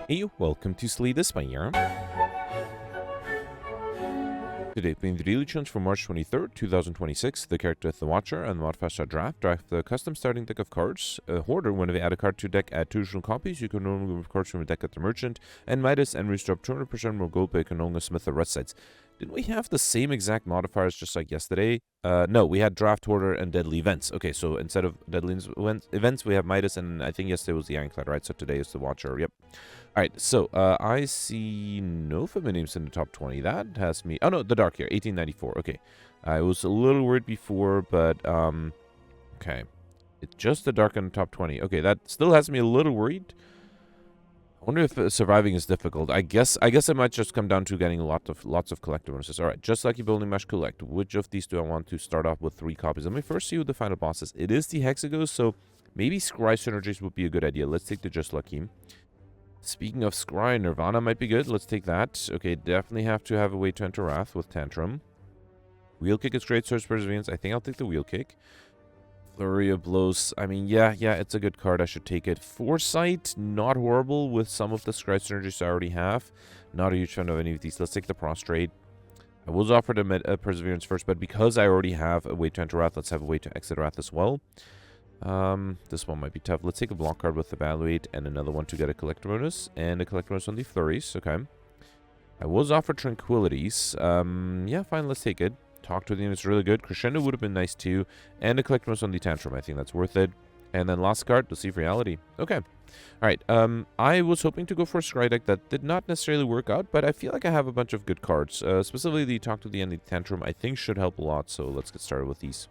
Hey, welcome to Slay the Spire. Today, playing the daily challenge for March 23rd, 2026. The character is the Watcher, and the modifiers are draft. Draft the custom starting deck of cards. Hoarder, whenever you add a card to deck, add 2 additional copies. You can only remove cards from a deck at the merchant. And Midas, enemies drop 200% more gold, but you can only smith the rest sides. Didn't we have the same exact modifiers just like yesterday? No, we had Draft, Hoarder, and Deadly Events. Okay, so instead of Deadly Events, we have Midas, and I think yesterday was the Ironclad, right? So today is the Watcher, yep. Alright, so I see no familiar names in the top 20. That has me... Oh, no, the Dark here, 1894. Okay, I was a little worried before, but... Okay, it's just the Dark in the top 20. Okay, that still has me a little worried. I wonder if surviving is difficult. I guess it might just come down to getting lots of collector bonuses. All right, just like you building mesh collect. Which of these do I want to start off with 3 copies? Let me first see who the final boss is. It is the Hexagos, so maybe Scry Synergies would be a good idea. Let's take the Just Lucky. Speaking of Scry, Nirvana might be good. Let's take that. Okay, definitely have to have a way to enter Wrath with Tantrum. Wheel Kick is great. Surge Perseverance. I think I'll take the Wheel Kick. Flurry of Blows. I mean, yeah, it's a good card. I should take it. Foresight, not horrible with some of the Scry Synergies I already have. Not a huge fan of any of these. Let's take the Prostrate. I was offered a Perseverance first, but because I already have a way to enter Wrath, let's have a way to exit Wrath as well. This one might be tough. Let's take a block card with Evaluate and another one to get a collector bonus. And a collector bonus on the Flurries. Okay. I was offered Tranquilities. Yeah, fine, let's take it. Talk to the units really good. Crescendo would have been nice too. And a collector bonus on the Tantrum. I think that's worth it. And then last card, Deceive Reality. Okay. Alright, I was hoping to go for a Scry deck that did not necessarily work out, but I feel like I have a bunch of good cards. Specifically, the Talk to the End, the Tantrum, I think should help a lot. So let's get started with these.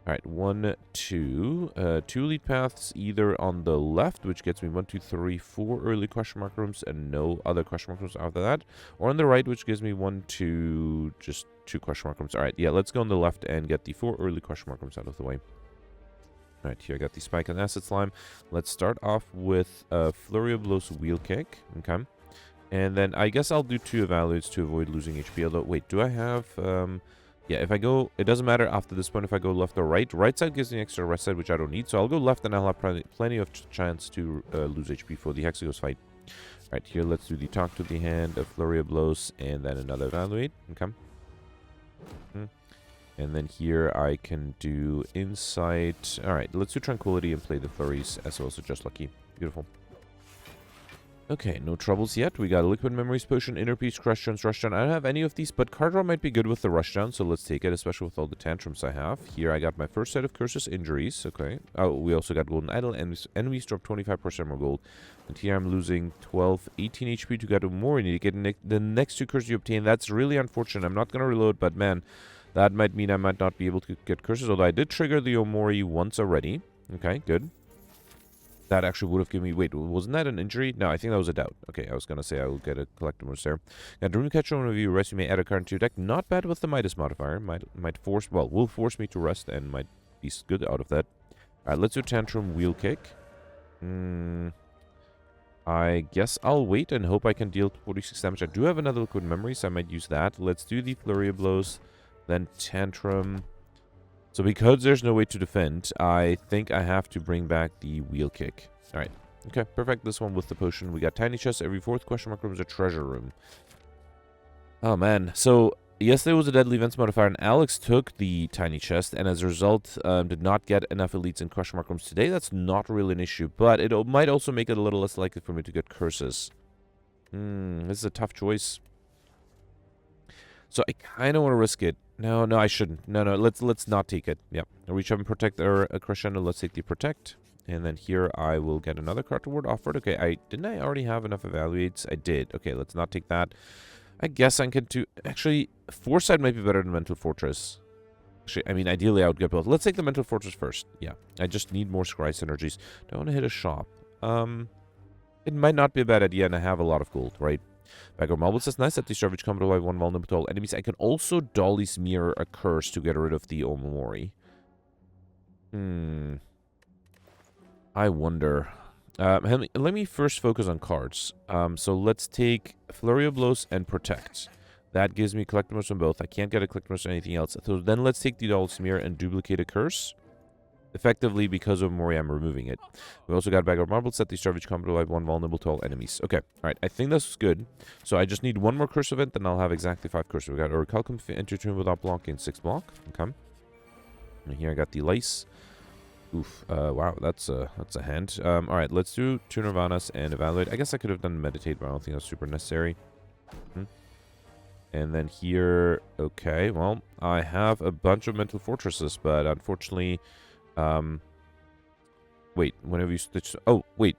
Alright, 1, 2. 2 lead paths either on the left, which gets me 1, 2, 3, 4 early question mark rooms and no other question mark rooms after that. Or on the right, which gives me 1, 2, just 2 question mark rooms. Alright, yeah, let's go on the left and get the 4 early question mark rooms out of the way. Alright, here I got the Spike and Acid Slime. Let's start off with Flurry of Blows Wheel Kick. Okay. And then I guess I'll do 2 Evaluates to avoid losing HP. Although, wait, do I have... Yeah, if I go, it doesn't matter after this point if I go left or right. Right side gives me extra right side, which I don't need. So I'll go left and I'll have plenty of chance to lose HP for the Hexagos fight. Alright, here let's do the Talk to the Hand, a Flurry of Blows, and then another Evaluate. Okay. And then here I can do Insight. Alright, let's do Tranquility and play the Flurries as well as Just Lucky. Beautiful. Okay, no troubles yet. We got a Liquid Memories Potion, Inner Peace, Crush Downs, Rush Down. I don't have any of these, but Card Draw might be good with the Rush Down, so let's take it, especially with all the Tantrums I have. Here I got my first set of Curses, Injuries. Okay. Oh, we also got Golden Idol, and enemies drop 25% more gold. And here I'm losing 12, 18 HP to get more. You get the next 2 curses you obtain. That's really unfortunate. I'm not going to reload, but man, that might mean I might not be able to get curses, although I did trigger the Omori once already. Okay, good. That actually would have given me... Wait, wasn't that an injury? No, I think that was a doubt. Okay, I was going to say I will get a collector bonus there. Now, Dreamcatcher, one of you rest, you may add a card into your deck. Not bad with the Midas modifier. Might force... Well, will force me to rest and might be good out of that. Alright, let's do Tantrum Wheel Kick. I guess I'll wait and hope I can deal 46 damage. I do have another Liquid Memory, so I might use that. Let's do the Flurry of Blows. Then Tantrum... So because there's no way to defend, I think I have to bring back the Wheel Kick. Alright. Okay, perfect. This one with the potion. We got Tiny Chest. Every 4th question mark room is a treasure room. Oh, man. So, yes, there was a Deadly Events modifier, and Alex took the Tiny Chest, and as a result, did not get enough elites in question mark rooms today. That's not really an issue, but it might also make it a little less likely for me to get curses. This is a tough choice. So I kind of want to risk it. No, I shouldn't. No, let's not take it. Yep. Reach up and protect our Crescendo. Let's take the Protect. And then here I will get another card reward offered. Okay, didn't I already have enough Evaluates? I did. Okay, let's not take that. I guess I can do... Actually, Foresight might be better than Mental Fortress. Actually, I mean, ideally I would get both. Let's take the Mental Fortress first. Yeah, I just need more Scry Synergies. Don't want to hit a shop. It might not be a bad idea, and I have a lot of gold, right? Bagger Marble says, nice that the Savage come to life 1 vulnerable to all enemies. I can also Dolly's Mirror a curse to get rid of the Omori. I wonder. Let me first focus on cards. So let's take Flurry of Blows and Protect. That gives me collectibles on both. I can't get a collectibles on anything else. So then let's take the Dolly's Mirror and duplicate a curse. effectively because of Mori, I'm removing it. We also got a bag of marbles. Set the salvage combo by 1 vulnerable to all enemies. Okay, alright, I think that's good. So I just need 1 more curse event, then I'll have exactly 5 curse. We got Orichalcum, enter tomb without blocking 6 block. Okay. And here I got the Lice. Oof, wow, that's a hand. Alright, let's do 2 Nirvanas and evaluate. I guess I could have done meditate, but I don't think that's super necessary. And then here, okay, well, I have a bunch of mental fortresses, but unfortunately, wait, whenever you stitch, oh, wait,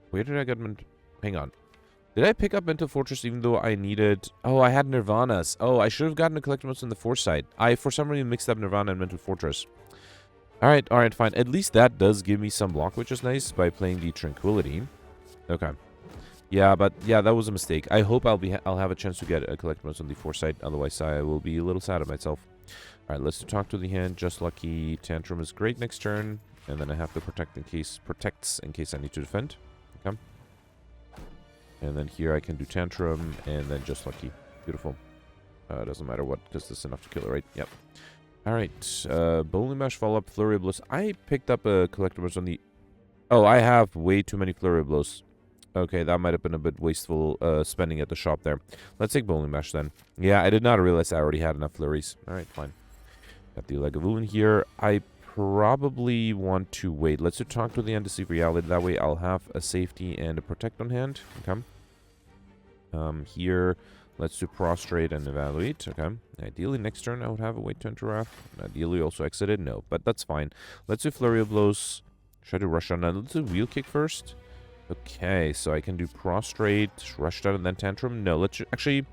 where did I get hang on. Did I pick up mental fortress even though I needed, oh, I had Nirvanas. Oh, I should have gotten a collectibles on the foresight. I, for some reason, mixed up Nirvana and mental fortress. Alright, fine. At least that does give me some block, which is nice, by playing the Tranquility. Okay. Yeah, but yeah, that was a mistake. I hope I'll have a chance to get a collectibles on the foresight, otherwise I will be a little sad at myself. Alright, let's talk to the hand. Just lucky. Tantrum is great next turn. And then I have to protects in case I need to defend. Okay. And then here I can do Tantrum, and then just lucky. Beautiful. Doesn't matter what, because this is enough to kill it, right? Yep. Alright, Bowling Bash, follow-up, Flurry of Blows. I picked up a collectibles on the... Oh, I have way too many Flurry of Blows. Okay, that might have been a bit wasteful spending at the shop there. Let's take Bowling Bash then. Yeah, I did not realize I already had enough Flurries. Alright, fine. Got the Legavulin here. I probably want to wait. Let's talk to the end to see reality. That way I'll have a safety and a protect on hand. Okay. Here... Let's do Prostrate and Evaluate. Okay. Ideally, next turn, I would have a way to interact. Ideally, also exited. No, but that's fine. Let's do Flurry of Blows. Try to rush on. Let's do Wheel Kick first. Okay, so I can do Prostrate, Rush Down, and then Tantrum. No, let's... Actually,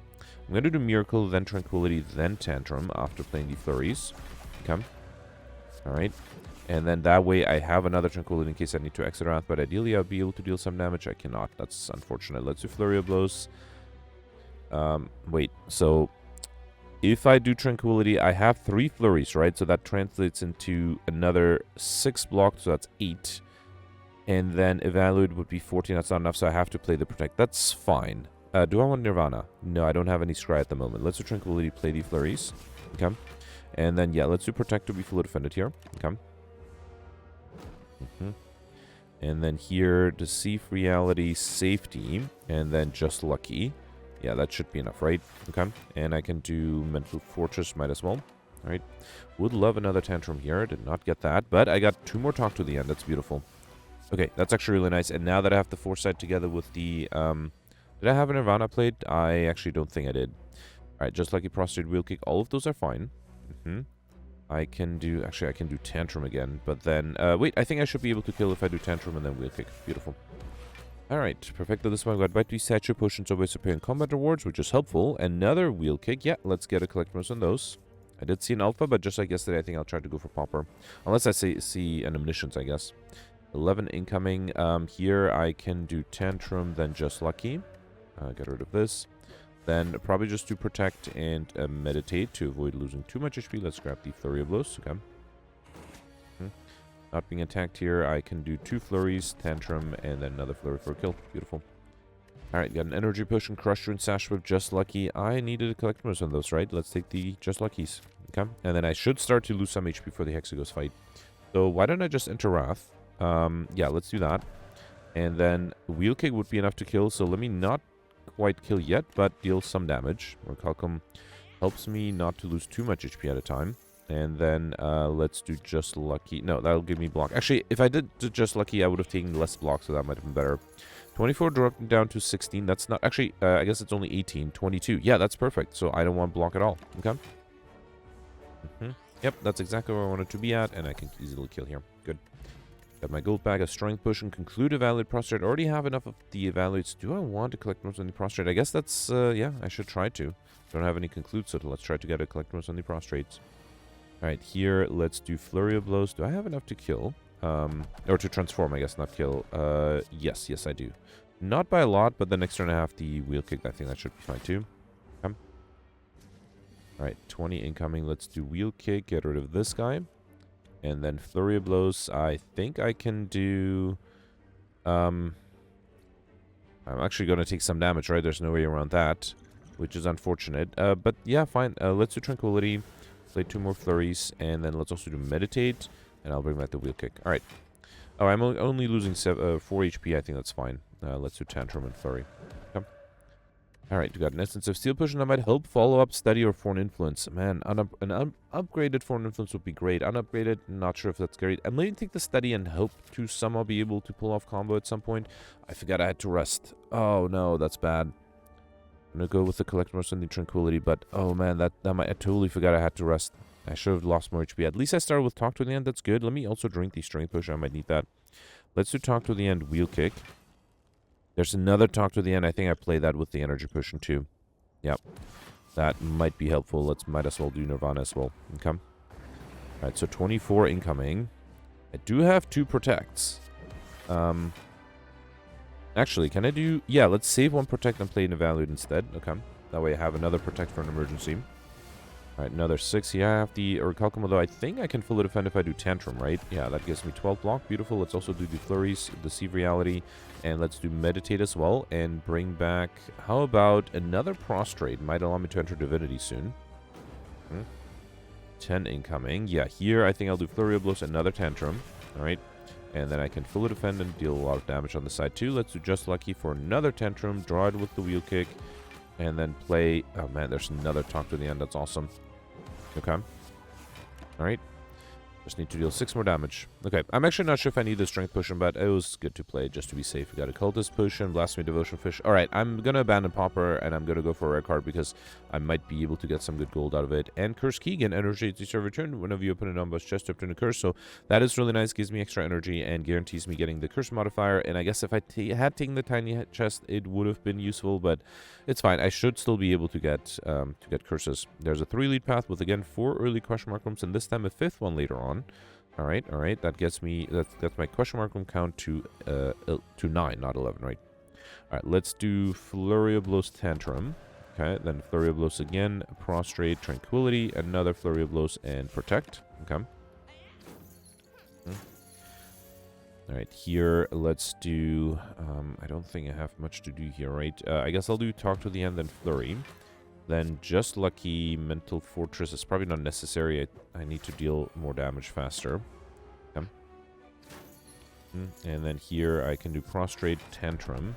I'm going to do Miracle, then Tranquility, then Tantrum after playing the Flurries. Okay. Alright. And then that way, I have another Tranquility in case I need to exit Wrath. But ideally, I'll be able to deal some damage. I cannot. That's unfortunate. Let's do Flurry of Blows. Wait, so if I do Tranquility, I have 3 Flurries, right? So that translates into another 6 blocks, so that's 8. And then Evaluate would be 14, that's not enough, so I have to play the Protect. That's fine. Do I want Nirvana? No, I don't have any Scry at the moment. Let's do Tranquility, play the Flurries. Okay. And then, yeah, let's do Protect to be fully defended here. Okay. And then here, Deceive, Reality, Safety, and then Just Lucky. Yeah, that should be enough, right? Okay. And I can do Mental Fortress, might as well. Alright. Would love another Tantrum here. Did not get that. But I got 2 more Talk to the end. That's beautiful. Okay, that's actually really nice. And now that I have the Foresight together with the... did I have a Nirvana played? I actually don't think I did. Alright, Just Lucky, Prostrate, Wheel Kick. All of those are fine. I can do... Actually, I can do Tantrum again. But then... wait, I think I should be able to kill if I do Tantrum and then Wheel Kick. Beautiful. Alright, perfecto. This one got Bite to Statue, Potions, always appear in combat rewards, which is helpful. Another Wheel Kick. Yeah, let's get a collectibles on those. I did see an Alpha, but just like yesterday, I think I'll try to go for Pauper. Unless I see an Omniscience, I guess. 11 incoming. Here I can do Tantrum, then Just Lucky. Get rid of this. Then probably just do Protect and Meditate to avoid losing too much HP. Let's grab the Flurry of Blows. Okay. Not being attacked here, I can do 2 Flurries, Tantrum, and then another Flurry for a kill. Beautiful. Alright, got an Energy Potion, Crusher, and Sash Whip, Just Lucky. I needed a collectibles on those, right? Let's take the Just Luckies. Okay. And then I should start to lose some HP for the Hexagos fight. So why don't I just enter Wrath? Yeah, let's do that. And then Wheel Kick would be enough to kill, so let me not quite kill yet, but deal some damage. Orichalcum helps me not to lose too much HP at a time. And then let's do Just Lucky. No, that'll give me block. Actually, if I did Just Lucky, I would have taken less block, so that might have been better. 24 dropping down to 16. That's not... Actually, I guess it's only 18. 22. Yeah, that's perfect. So I don't want block at all. Okay. Yep, that's exactly where I wanted to be at, and I can easily kill here. Good. Got my gold bag, a Strength Potion, conclude Evaluate, Prostrate. I already have enough of the Evaluates. Do I want to collect most on the Prostrate? I guess that's... yeah, I should try to. Don't have any conclude, so let's try to get a collect most on the Prostrates. Alright, here, let's do Flurry of Blows. Do I have enough to kill? Or to transform, I guess, not kill. Yes, I do. Not by a lot, but the next turn I have the Wheel Kick. I think that should be fine, too. Okay. Alright, 20 incoming. Let's do Wheel Kick, get rid of this guy. And then Flurry of Blows. I think I can do... I'm actually going to take some damage, right? There's no way around that, which is unfortunate. But yeah, fine. Let's do Tranquility. Play 2 more Flurries, and then let's also do Meditate. And I'll bring back the wheel kick. Alright. Oh, I'm only losing 4 HP. I think that's fine. Let's do Tantrum and Flurry. Okay. Alright, we got an Essence of Steel Potion that might help follow up Steady or Foreign Influence. Man, an upgraded Foreign Influence would be great. Unupgraded, not sure if that's great. I'm going to take the Steady and hope to somehow be able to pull off combo at some point. I forgot I had to rest. Oh no, that's bad. I'm going to go with the Collect Most and the Tranquility, but oh man, I totally forgot I had to rest. I should have lost more HP. At least I started with Talk to the End. That's good. Let me also drink the Strength Potion. I might need that. Let's do Talk to the End, Wheel Kick. There's another Talk to the End. I think I play that with the Energy Potion too. Yep. That might be helpful. Let's might as well do Nirvana as well. Okay. Alright, so 24 incoming. I do have 2 Protects. Actually, can I do... Yeah, let's save 1 Protect and play an Evaluate instead. Okay. That way I have another Protect for an emergency. Alright, another 6. Here I have the Orichalcum, although I think I can fully defend if I do Tantrum, right? Yeah, that gives me 12 block. Beautiful. Let's also do the Flurries, Deceive Reality, and let's do Meditate as well, and bring back... How about another Prostrate? Might allow me to enter Divinity soon. 10 incoming. Yeah, here I think I'll do Flurry of Blows, another Tantrum. Alright. And then I can fully defend and deal a lot of damage on the side too. Let's do Just Lucky for another Tantrum. Draw it with the Wheel Kick. And then play... Oh man, there's another Talk to the End. That's awesome. Okay. Alright. Just need to deal 6 more damage. Okay, I'm actually not sure if I need the Strength Potion, but it was good to play just to be safe. We got a Cultist Potion, Blasphemy Devotion Fish. Alright, I'm gonna abandon Pauper, and I'm gonna go for a rare card because I might be able to get some good gold out of it. And Curse Keegan, energy to serve return whenever you open an Unbossed chest to obtain a curse. So that is really nice, gives me extra energy, and guarantees me getting the curse modifier. And I guess if I had taken the tiny chest, it would have been useful, but it's fine. I should still be able to get curses. There's a 3 lead path with, again, 4 early question mark rooms, and this time a 5th one later on. Alright, alright. That gets me... That's my question mark room count to 9, not 11, right? Alright, let's do Flurry of Blows Tantrum. Okay, then Flurry of Blows again, Prostrate, Tranquility, another Flurry of Blows, and Protect. Okay. Alright, here, let's do... I don't think I have much to do here, right? I guess I'll do Talk to the End, then Flurry. Then Just Lucky, Mental Fortress is probably not necessary. I need to deal more damage faster. Okay. And then here I can do Prostrate, Tantrum.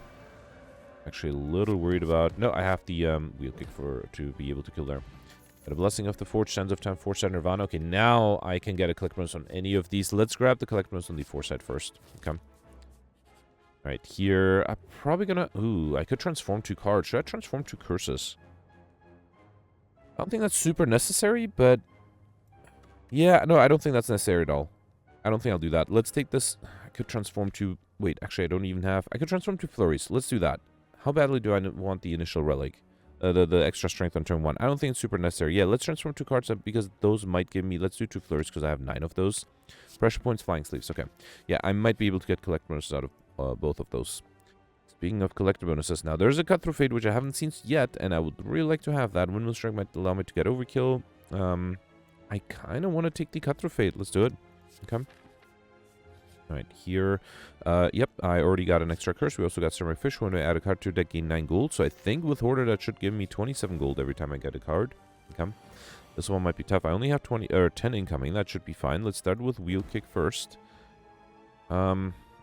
Actually a little worried about... No, I have the Wheel Kick to be able to kill there. Got a Blessing of the Forge, Sands of Time, Foresight, Nirvana. Okay, now I can get a Collect Bonus on any of these. Let's grab the Collect Bonus on the Foresight first. Okay. Alright, here I'm probably gonna... Ooh, I could transform 2 cards. Should I transform 2 curses? I don't think that's super necessary, but... Yeah, no, I don't think that's necessary at all. I don't think I'll do that. Let's take this... I could transform to... Wait, actually, I don't even have... I could transform to Flurries. Let's do that. How badly do I want the initial relic? The extra strength on turn 1. I don't think it's super necessary. Yeah, let's transform 2 cards up because those might give me... Let's do 2 Flurries because I have 9 of those. Pressure points, Flying Sleeves. Okay. Yeah, I might be able to get collect bonuses out of both of those. Speaking of collector bonuses, now there's a Cutthroat Fate which I haven't seen yet, and I would really like to have that. Windmill Strike might allow me to get Overkill. I kind of want to take the Cutthroat Fate. Let's do it. Okay. Alright, here. Yep, I already got an extra curse. We also got Ceramic Fish. When I add a card to your deck, gain 9 gold. So I think with Hoarder, that should give me 27 gold every time I get a card. Okay. This one might be tough. I only have 10 incoming. That should be fine. Let's start with Wheel Kick first.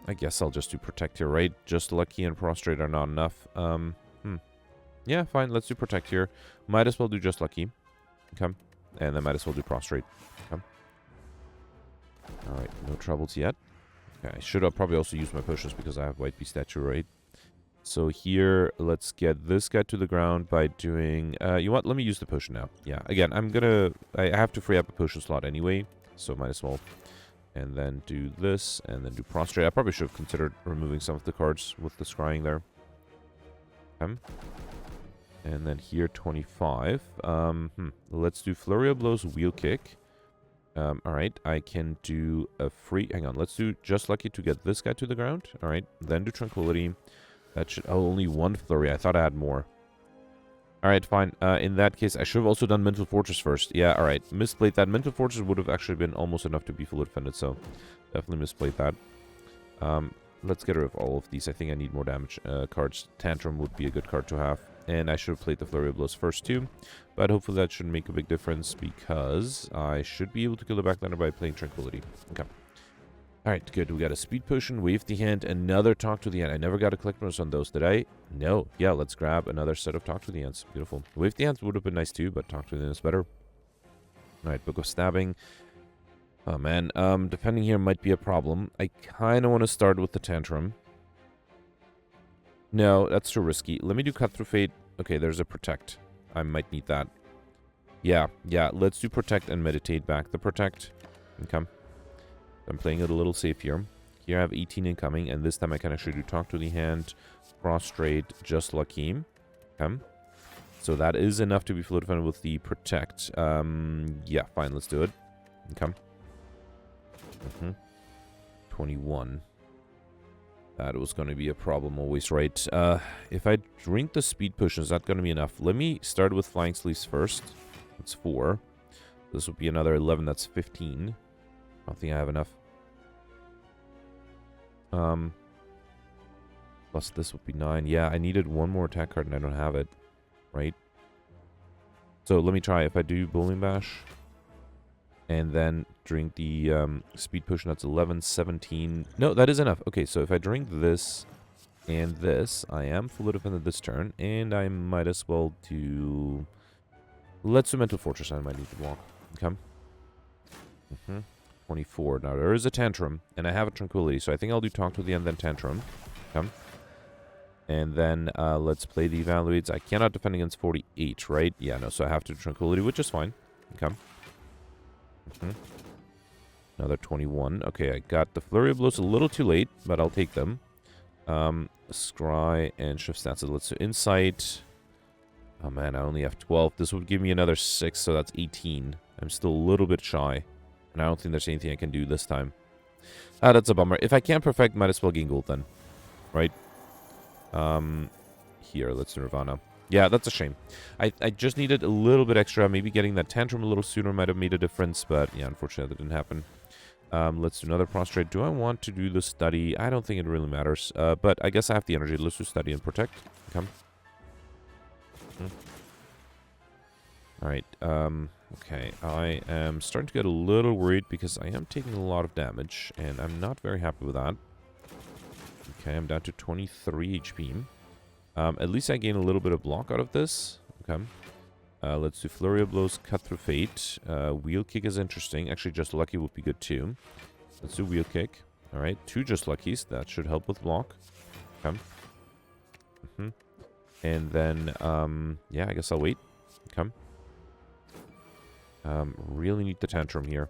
I guess I'll just do Protect here, right? Just Lucky and Prostrate are not enough. Yeah, fine. Let's do Protect here. Might as well do Just Lucky. Okay. And then might as well do Prostrate. Okay. Alright, no troubles yet. Okay, I should have probably also used my potions because I have White Beast Statue, right? So here, let's get this guy to the ground by doing... you know what? Let me use the potion now. Yeah, again, I have to free up a potion slot anyway, so might as well. And then do this, and then do Prostrate. I probably should have considered removing some of the cards with the scrying there. Okay. And then here, 25. Let's do Flurry of Blows, Wheel Kick. Alright, I can do a free... Hang on, let's do Just Lucky to get this guy to the ground. Alright, then do Tranquility. That should... Oh, only 1 Flurry. I thought I had more. Alright, fine. In that case, I should have also done Mental Fortress first. Yeah, alright. Misplayed that. Mental Fortress would have actually been almost enough to be fully defended, so definitely misplayed that. let's get rid of all of these. I think I need more damage cards. Tantrum would be a good card to have. And I should have played the Flurry of Blows first too. But hopefully that shouldn't make a big difference because I should be able to kill the backliner by playing Tranquility. Okay. Alright, good. We got a Speed Potion, Wave the Hand, another Talk to the Ant. I never got a click bonus on those, did I? No. Yeah, let's grab another set of Talk to the Ants. Beautiful. Wave the Ants would have been nice too, but Talk to the Ant is better. Alright, Book of Stabbing. Oh man, defending here might be a problem. I kind of want to start with the Tantrum. No, that's too risky. Let me do Cut Through Fate. Okay, there's a Protect. I might need that. Yeah, let's do Protect and Meditate back the Protect. Okay. I'm playing it a little safe here. Here I have 18 incoming, and this time I can actually do Talk to the Hand, Prostrate, Just Lucky. Okay. So that is enough to be flow defended with the Protect. Yeah, fine, let's do it. Okay. 21. That was going to be a problem always, right? If I drink the Speed Potion, is that going to be enough? Let me start with Flying Sleeves first. That's 4. This would be another 11. That's 15. I don't think I have enough. Plus this would be 9. Yeah, I needed one more attack card and I don't have it. Right? So let me try. If I do Bowling Bash and then drink the Speed Potion, that's 11, 17. No, that is enough. Okay, so if I drink this and this, I am fully defended this turn, and I might as well do... Let's do Mental Fortress. I might need to block. Okay. 24. Now, there is a Tantrum, and I have a Tranquility, so I think I'll do Talk to the End, then Tantrum. Okay. And then let's play the Evaluates. I cannot defend against 48, right? Yeah, no, so I have to do Tranquility, which is fine. Okay. Another 21. Okay, I got the Flurry of Blows a little too late, but I'll take them. Scry and Shift Stats. Let's do Insight. Oh man, I only have 12. This would give me another 6, so that's 18. I'm still a little bit shy, and I don't think there's anything I can do this time. That's a bummer. If I can't perfect, might as well gain gold then. Right? Here, let's do Nirvana. Yeah, that's a shame. I just needed a little bit extra. Maybe getting that Tantrum a little sooner might have made a difference, but yeah, unfortunately that didn't happen. Let's do another Prostrate. Do I want to do the Study? I don't think it really matters, but I guess I have the energy. Let's do Study and Protect. Come. Alright, okay. I am starting to get a little worried because I am taking a lot of damage, and I'm not very happy with that. Okay, I'm down to 23 HP. At least I gain a little bit of block out of this. Okay. Let's do Flurry of Blows, Cut Through Fate. Wheel Kick is interesting. Actually, Just Lucky would be good too. Let's do Wheel Kick. Alright, 2 Just Luckies. That should help with block. Okay. And then, yeah, I guess I'll wait. Okay. Really need the Tantrum here.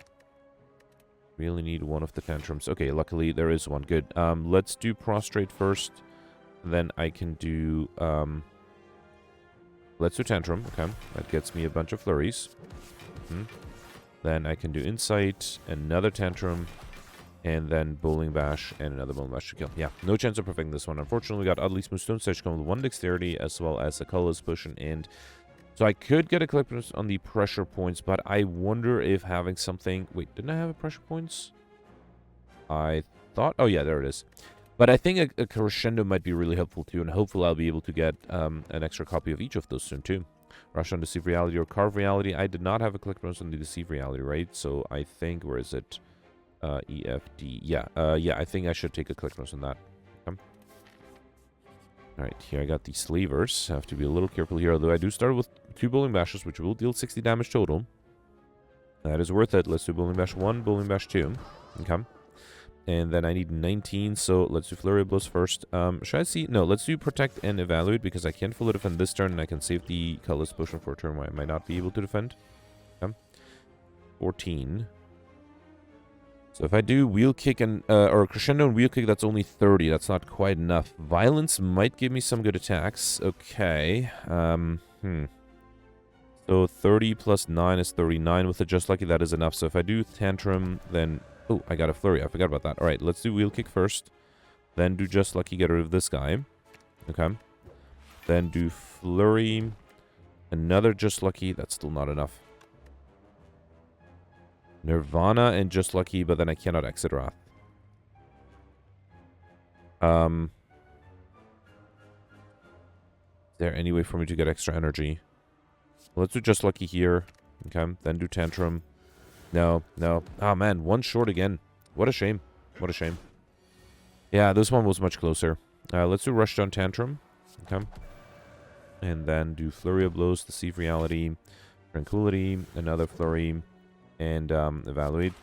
Really need one of the Tantrums. Okay, luckily there is one. Good. Let's do Prostrate first. Then I can do, let's do Tantrum. Okay, that gets me a bunch of flurries. Then I can do Insight, another Tantrum, and then Bowling Bash, and another Bowling Bash to kill. Yeah, no chance of perfecting this one. Unfortunately, we got Oddly Smooth Stone Stage come with 1 Dexterity, as well as a Colorless Potion, and so I could get a click bonus on the pressure points, but I wonder if having something... Wait, didn't I have a pressure points? I thought... Oh, yeah, there it is. But I think a Crescendo might be really helpful too, and hopefully I'll be able to get an extra copy of each of those soon too. Rush on Deceive Reality or Carve Reality. I did not have a click bonus on the Deceive Reality, right? So I think, where is it? EFD. Yeah, yeah, I think I should take a click bonus on that. Okay. Alright, here I got the Slavers. Have to be a little careful here, although I do start with 2 Bowling Bashes, which will deal 60 damage total. That is worth it. Let's do Bowling Bash 1, Bowling Bash 2. Okay. And then I need 19, so let's do Flurry of Blows first. Should I see? No, let's do Protect and Evaluate, because I can't fully defend this turn, and I can save the Colorless Potion for a turn where I might not be able to defend. Okay. 14. So if I do Wheel Kick and, or Crescendo and Wheel Kick, that's only 30. That's not quite enough. Violence might give me some good attacks. Okay. So 30 plus 9 is 39. With the Just Lucky, that is enough. So if I do Tantrum, then... Oh, I got a Flurry. I forgot about that. Alright, let's do Wheel Kick first. Then do Just Lucky, get rid of this guy. Okay. Then do Flurry. Another Just Lucky. That's still not enough. Nirvana and Just Lucky, but then I cannot exit Wrath. Is there any way for me to get extra energy? Let's do Just Lucky here. Okay, then do Tantrum. No, no. Ah, man, one short again. What a shame. What a shame. Yeah, this one was much closer. Let's do Rushdown Tantrum. Okay. And then do Flurry of Blows, Deceive Reality, Tranquility, another Flurry, and Evaluate.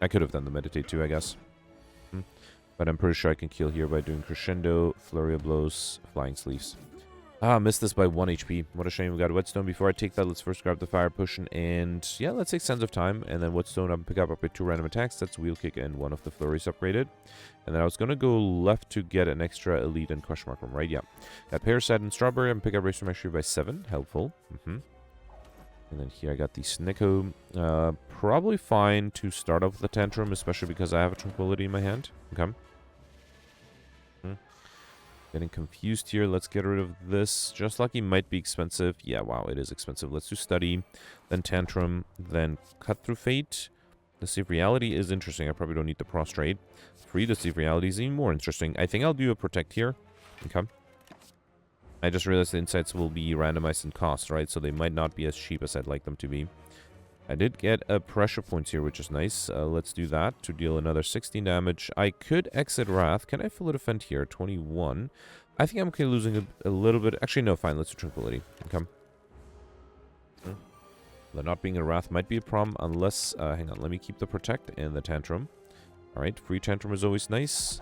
I could have done the Meditate too, I guess. But I'm pretty sure I can kill here by doing Crescendo, Flurry of Blows, Flying Sleeves. Ah, missed this by 1 HP. What a shame. We got Whetstone. Before I take that, let's first grab the Fire Potion. And yeah, let's take Sense of Time. And then Whetstone, I'll pick up 2 random attacks. That's Wheel Kick and 1 of the Flurries upgraded. And then I was going to go left to get an extra Elite and Crush Mark room, right? Yeah. Got Parasite and Strawberry. I'm pick up Race Mastery by 7. Helpful. And then here I got the Snicko. Probably fine to start off with the Tantrum, especially because I have a Tranquility in my hand. Okay. Getting confused here. Let's get rid of this. Just Lucky might be expensive. Yeah, wow, it is expensive. Let's do Study, then Tantrum, then Cut Through Fate. Deceive Reality is interesting. I probably don't need the Prostrate. Free Deceive Reality is even more interesting. I think I'll do a Protect here. Okay. I just realized the insights will be randomized in cost, right? So they might not be as cheap as I'd like them to be. I did get a Pressure Points here, which is nice. Let's do that to deal another 16 damage. I could exit Wrath. Can I full defend here? 21. I think I'm okay losing a little bit. Actually, no, fine. Let's do Tranquility. Okay. The not being a Wrath might be a problem unless... hang on. Let me keep the Protect and the Tantrum. Alright. Free Tantrum is always nice.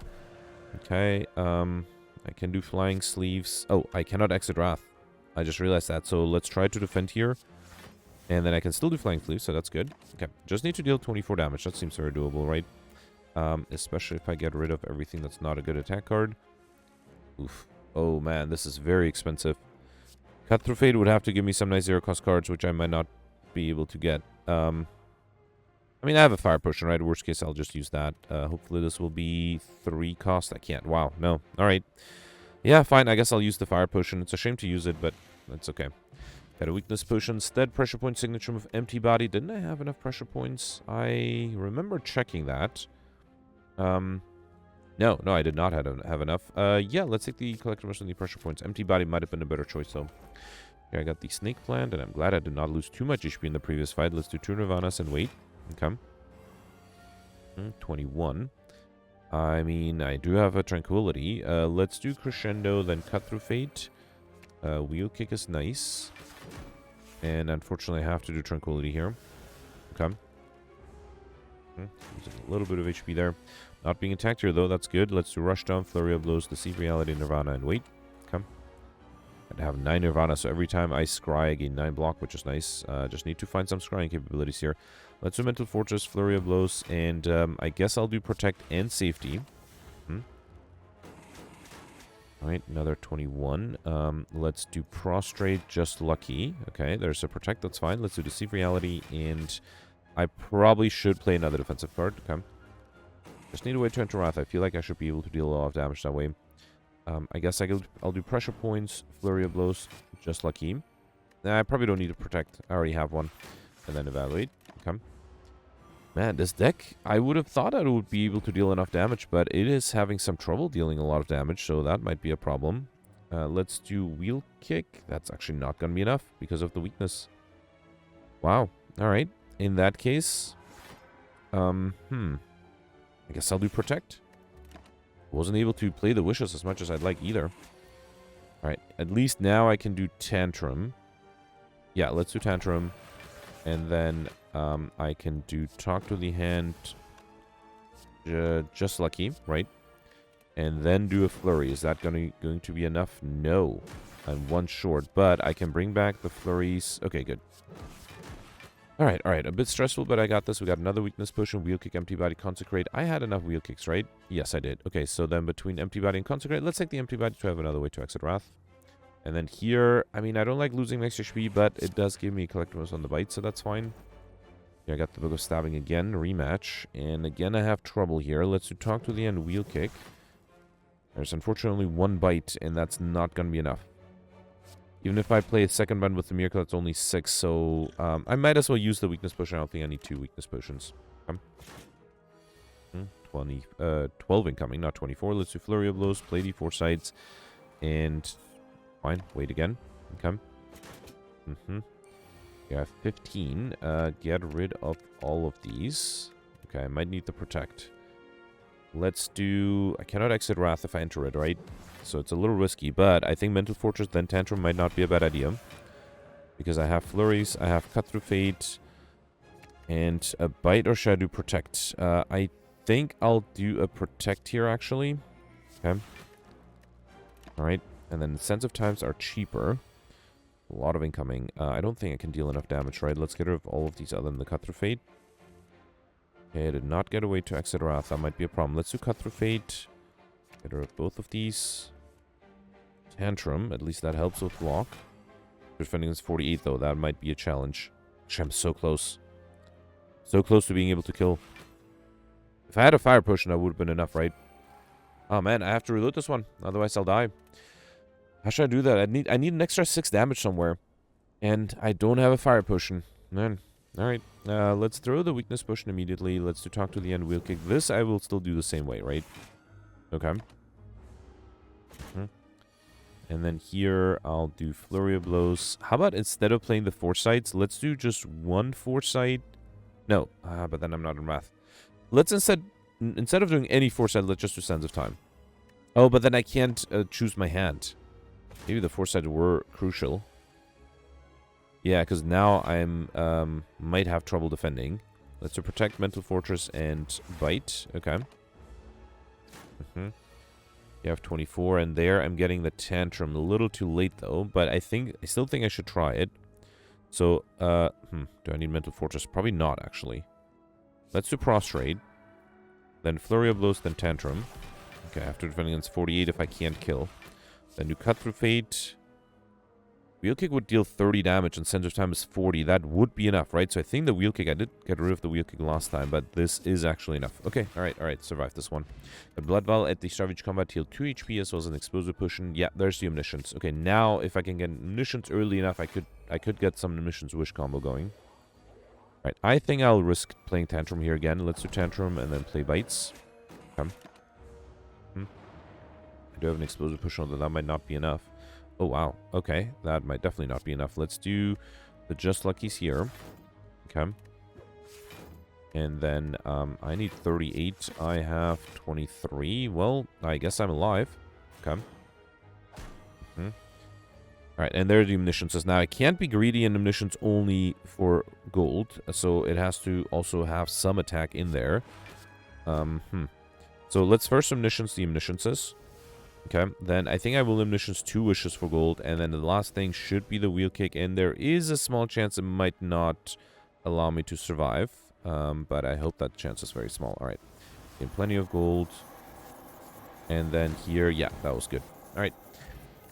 Okay. I can do Flying Sleeves. Oh, I cannot exit Wrath. I just realized that. So let's try to defend here. And then I can still do Flying Sleeves, so that's good. Okay, just need to deal 24 damage. That seems very doable, right? Especially if I get rid of everything that's not a good attack card. Oof. Oh, man, this is very expensive. Cut Through Fate would have to give me some nice zero-cost cards, which I might not be able to get. I mean, I have a Fire Potion, right? Worst case, I'll just use that. Hopefully this will be 3 cost. I can't. Wow, no. All right. Yeah, fine. I guess I'll use the Fire Potion. It's a shame to use it, but that's okay. Got a Weakness Potion instead. Pressure Point Signature with Empty Body. Didn't I have enough Pressure Points? I remember checking that. No, I did not have enough. Yeah, let's take the Collector Most of the Pressure Points. Empty Body might have been a better choice, though. Okay, I got the Snake Plant, and I'm glad I did not lose too much HP in the previous fight. Let's do 2 Nirvanas and wait. Okay. 21. I mean, I do have a Tranquility. Let's do Crescendo, then Cut Through Fate. Wheel Kick is nice. And unfortunately, I have to do Tranquility here. Okay. Losing a little bit of HP there. Not being attacked here, though. That's good. Let's do Rushdown, Flurry of Blows, Deceive Reality, Nirvana, and wait. Okay. I have 9 Nirvana, so every time I scry, I gain 9 block, which is nice. Just need to find some scrying capabilities here. Let's do Mental Fortress, Flurry of Blows, and I guess I'll do Protect and Safety. Alright, another 21. Let's do Prostrate, Just Lucky. Okay, there's a Protect, that's fine. Let's do Deceive Reality, and I probably should play another defensive card. Okay. Just need a way to enter Wrath. I feel like I should be able to deal a lot of damage that way. I guess I'll do Pressure Points, Flurry of Blows, Just Lucky. Nah, I probably don't need to Protect. I already have one. And then Evaluate. Okay. Man, this deck, I would have thought I would be able to deal enough damage, but it is having some trouble dealing a lot of damage, so that might be a problem. Let's do Wheel Kick. That's actually not going to be enough because of the weakness. Wow. Alright. In that case, I guess I'll do Protect. Wasn't able to play the Wishes as much as I'd like either. Alright. At least now I can do Tantrum. Yeah, let's do Tantrum. And then I can do Talk to the Hand, Just Lucky, right? And then do a Flurry. Is that going to be enough? No. I'm 1 short, but I can bring back the Flurries. Okay, good. Alright. A bit stressful, but I got this. We got another Weakness Potion, Wheel Kick, Empty Body, Consecrate. I had enough Wheel Kicks, right? Yes, I did. Okay, so then between Empty Body and Consecrate, let's take the Empty Body to have another way to exit Wrath. And then here, I mean, I don't like losing max HP, but it does give me Collectibles on the bite, so that's fine. Here I got the Book of Stabbing again, rematch. And again, I have trouble here. Let's do Talk to the End, Wheel Kick. There's unfortunately 1 bite, and that's not going to be enough. Even if I play a second button with the Miracle, that's only 6, so I might as well use the Weakness Potion. I don't think I need 2 Weakness Potions. 12 12 incoming, not 24. Let's do Flurry of Blows, play the 4 sides, and fine, wait again. Okay. You have 15. Get rid of all of these. Okay, I might need to protect. Let's do... I cannot exit Wrath if I enter it, right? So it's a little risky, but I think Mental Fortress, then Tantrum might not be a bad idea. Because I have Flurries, I have Cut Through Fate, and a Bite, or should I do Protect? I think I'll do a Protect here, actually. Okay. Alright, and then Sense of Times are cheaper. A lot of incoming. I don't think I can deal enough damage, right? Let's get rid of all of these other than the Cut Through Fate. Okay, I did not get away to exit Wrath. That might be a problem. Let's do Cut Through Fate. Get rid of both of these. Tantrum. At least that helps with block. Defending is 48, though. That might be a challenge. Actually, I'm so close. So close to being able to kill. If I had a Fire Potion, that would have been enough, right? Oh, man. I have to reload this one. Otherwise, I'll die. How should I do that? I need an extra 6 damage somewhere. And I don't have a Fire Potion. Man. Alright. Let's throw the Weakness Potion immediately. Let's do Talk to the End, Wheel Kick. This I will still do the same way, right? Okay. And then here, I'll do Flurry of Blows. How about instead of playing the 4 sides, let's do just 1 4-side? No. But then I'm not in Wrath. Let's instead of doing any 4-side, let's just do Sands of Time. Oh, but then I can't choose my hand. Maybe the 4-sides were crucial. Yeah, because now I'm might have trouble defending. Let's do Protect, Mental Fortress, and Bite. Okay. You have 24, and there I'm getting the Tantrum. A little too late, though, but I still think I should try it. So, do I need Mental Fortress? Probably not, actually. Let's do Prostrate. Then Flurry of Blows, then Tantrum. Okay, after defending against 48 if I can't kill. Then do Cut Through Fate. Wheel Kick would deal 30 damage, and Sense of Time is 40. That would be enough, right? So I think the Wheel Kick, I did get rid of the Wheel Kick last time, but this is actually enough. Okay, alright, survive this one. The Blood Vial at the start of each combat heal 2 HP as well as an Explosive Potion. Yeah, there's the Omniscience. Okay, now if I can get Omniscience early enough, I could get some Omniscience Wish combo going. Alright, I think I'll risk playing Tantrum here again. Let's do Tantrum and then play Bites. Come. I do have an Explosive Potion, although that might not be enough. Oh, wow. Okay. That might definitely not be enough. Let's do the Just Luckies here. Okay. And then I need 38. I have 23. Well, I guess I'm alive. Okay. Alright, and there are the Omnisciences. Now, I can't be greedy in Omniscience only for gold. So it has to also have some attack in there. So let's first Omniscience the Omnisciences. Okay, then I think I will Omniscience 2 wishes for gold, and then the last thing should be the Wheel Kick, and there is a small chance it might not allow me to survive, but I hope that chance is very small. Alright, plenty of gold, and then here, yeah, that was good. Alright,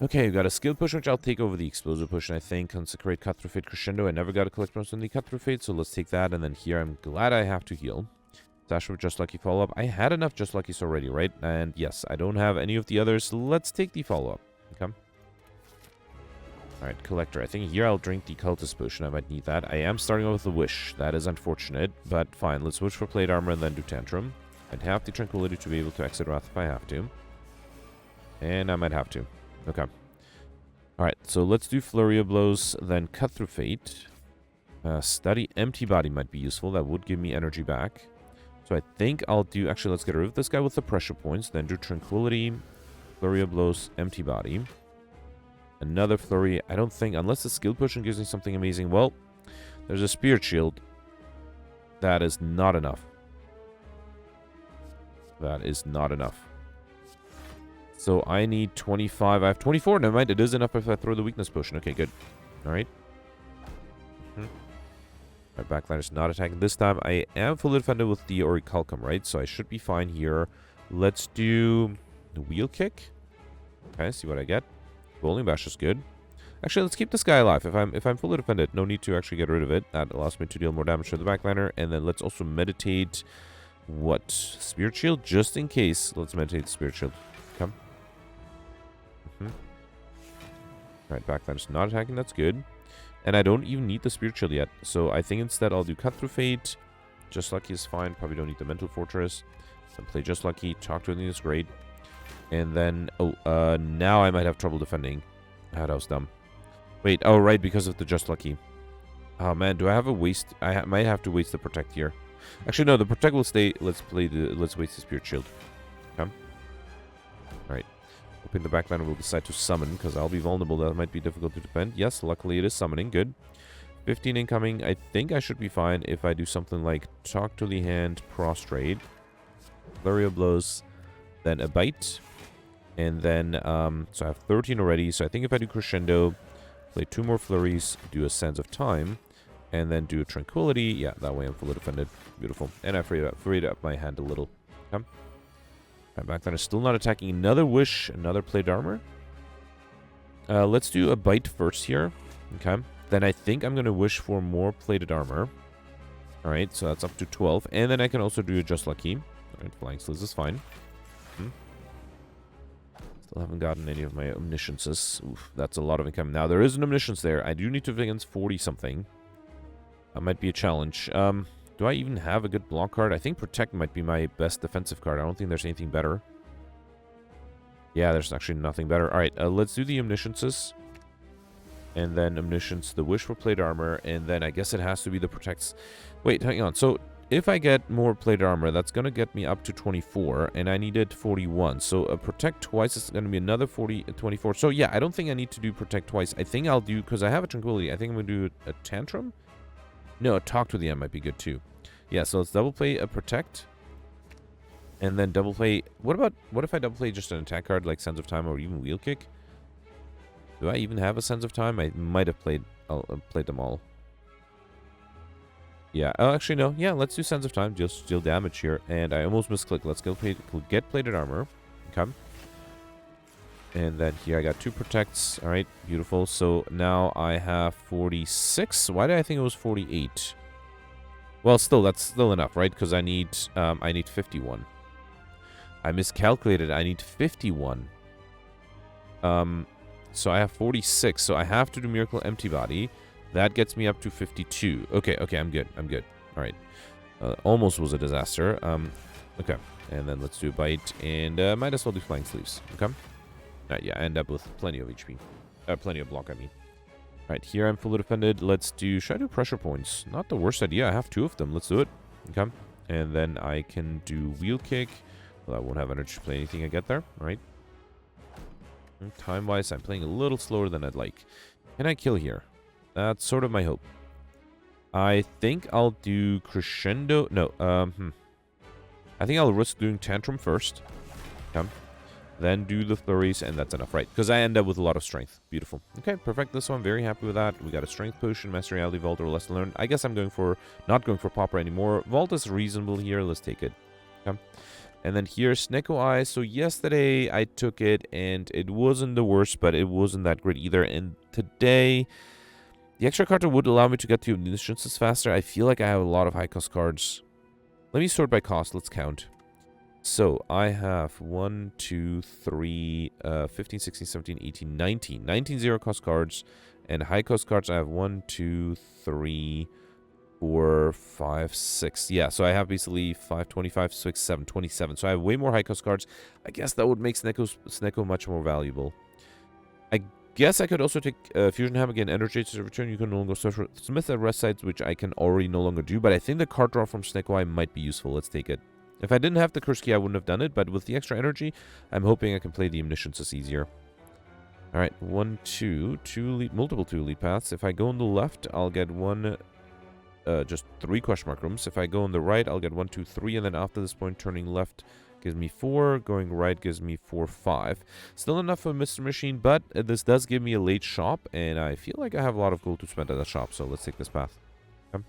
okay, we've got a Skill Push, which I'll take over the Explosive Potion, I think. Consecrate Cut Through Fate Crescendo. I never got a collect most on the Cut Through Fate, so let's take that, and then here I'm glad I have to heal. Dash with Just Lucky follow-up. I had enough Just Luckies already, right? And yes, I don't have any of the others. Let's take the follow-up. Okay. Alright, Collector. I think here I'll drink the Cultist Potion. I might need that. I am starting off with the Wish. That is unfortunate, but fine. Let's switch for Plate Armor and then do Tantrum. I'd have the Tranquility to be able to exit Wrath if I have to. And I might have to. Okay. Alright, so let's do Flurry of Blows, then Cut Through Fate. Study Empty Body might be useful. That would give me energy back. So I think I'll do... Actually, let's get rid of this guy with the pressure points. Then do Tranquility, Flurry of Blows, Empty Body. Another Flurry. I don't think... Unless the Skill Potion gives me something amazing. Well, there's a Spirit Shield. That is not enough. That is not enough. So I need 25. I have 24. Never mind. It is enough if I throw the Weakness Potion. Okay, good. Alright. My backline is not attacking this time. I am fully defended with the Orichalcum, right? So I should be fine here. Let's do the Wheel Kick. Okay, see what I get. Bowling Bash is good. Actually, let's keep this guy alive. If I'm fully defended, no need to actually get rid of it. That allows me to deal more damage to the backliner. And then let's also meditate. What? Spirit Shield? Just in case. Let's meditate the Spirit Shield. Come. Alright, backliner's not attacking. That's good. And I don't even need the Spirit Shield yet. So I think instead I'll do Cut Through Fate. Just Lucky is fine. Probably don't need the Mental Fortress. Then play Just Lucky. Talk to the is great. And then, now I might have trouble defending. That was dumb. Wait, oh, right, because of the Just Lucky. Oh, man, do I have a waste? I might have to waste the Protect here. Actually, no, the Protect will stay. Let's waste the Spirit Shield. Okay. Alright. Hoping the backliner will decide to summon, because I'll be vulnerable. That might be difficult to defend. Yes, luckily it is summoning. Good. 15 incoming. I think I should be fine if I do something like Talk to the Hand, Prostrate, Flurry of Blows, then a Bite. And then, so I have 13 already. So I think if I do Crescendo, play 2 more Flurries, do a Sands of Time, and then do a Tranquility. Yeah, that way I'm fully defended. Beautiful. And I freed up my hand a little. Okay. Right, back then is still not attacking. Another Wish, another Plate Armor. Let's do a Bite first here. Okay. Then I think I'm going to wish for more Plated Armor. Alright, so that's up to 12. And then I can also do a Just Lucky. Alright, Flying Sliz is fine. Still haven't gotten any of my Omnisciences. Oof, that's a lot of income. Now, there is an Omniscience there. I do need to defend against 40-something. That might be a challenge. Do I even have a good block card? I think Protect might be my best defensive card. I don't think there's anything better. Yeah, there's actually nothing better. Alright, let's do the Omnisciences. And then Omniscience, the Wish for Plate Armor, and then I guess it has to be the Protects. Wait, hang on. So, if I get more Plate Armor, that's going to get me up to 24, and I needed 41. So, a Protect twice is going to be another 24. So, yeah, I don't think I need to do Protect twice. I think I'll do, because I have a Tranquility, I think I'm going to do a Tantrum? No, a Talk to the End might be good, too. Yeah, so let's double play a Protect, and then double play... What if I double play just an attack card, like Sense of Time or even Wheel Kick? Do I even have a Sense of Time? I might have played them all. Yeah. Oh, actually, no. Yeah, let's do Sense of Time. Just deal damage here. And I almost misclicked. Let's go get Plated Armor. Okay. And then here I got 2 Protects. All right. Beautiful. So now I have 46. Why did I think it was 48? Well, still, that's still enough, right? Because I need 51. I miscalculated. I need 51. So I have 46, so I have to do Miracle Empty Body. That gets me up to 52. Okay, I'm good. All right. Almost was a disaster. Okay, and then let's do a Bite, and might as well do Flying Sleeves. Okay. Alright, yeah, I end up with plenty of HP. Plenty of block, I mean. Alright, here I'm fully defended. Should I do Pressure Points? Not the worst idea. I have 2 of them. Let's do it. Okay. And then I can do Wheel Kick. Well, I won't have energy to play anything I get there. Alright. Time-wise, I'm playing a little slower than I'd like. Can I kill here? That's sort of my hope. I think I'll do Crescendo. No, I think I'll risk doing Tantrum first. Okay. Then do the Flurries, and that's enough, right? Because I end up with a lot of strength. Beautiful. Okay, perfect. This one, very happy with that. We got a Strength Potion, Master Reality Vault, or Lesson Learned. I guess I'm not going for Pauper anymore. Vault is reasonable here. Let's take it. Okay. And then here's Snecko Eye. So yesterday I took it, and it wasn't the worst, but it wasn't that great either. And today, the extra card would allow me to get to Omnisciences faster. I feel like I have a lot of high-cost cards. Let me sort by cost. Let's count. So I have 1, 2, 3, 15, 16, 17, 18, 19. 19 zero-cost cards. And high-cost cards, I have 1, 2, 3... 4, 5, 6. Yeah, so I have basically 5, 25, 6, 7, 27. So I have way more high-cost cards. I guess that would make Snecko much more valuable. I guess I could also take Fusion Ham again. Energy to return. You can no longer Smith at rest sides, which I can already no longer do. But I think the card draw from Snecko Eye might be useful. Let's take it. If I didn't have the Curse Key, I wouldn't have done it. But with the extra energy, I'm hoping I can play the Omnisciences easier. Alright, 1, 2, multiple 2 lead paths. If I go on the left, I'll get one... just 3 question mark rooms. If I go on the right, I'll get 1, 2, 3, and then after this point, turning left gives me 4, going right gives me 4, 5. Still enough for Mr. Machine, but this does give me a late shop, and I feel like I have a lot of gold to spend at the shop, so let's take this path. Okay.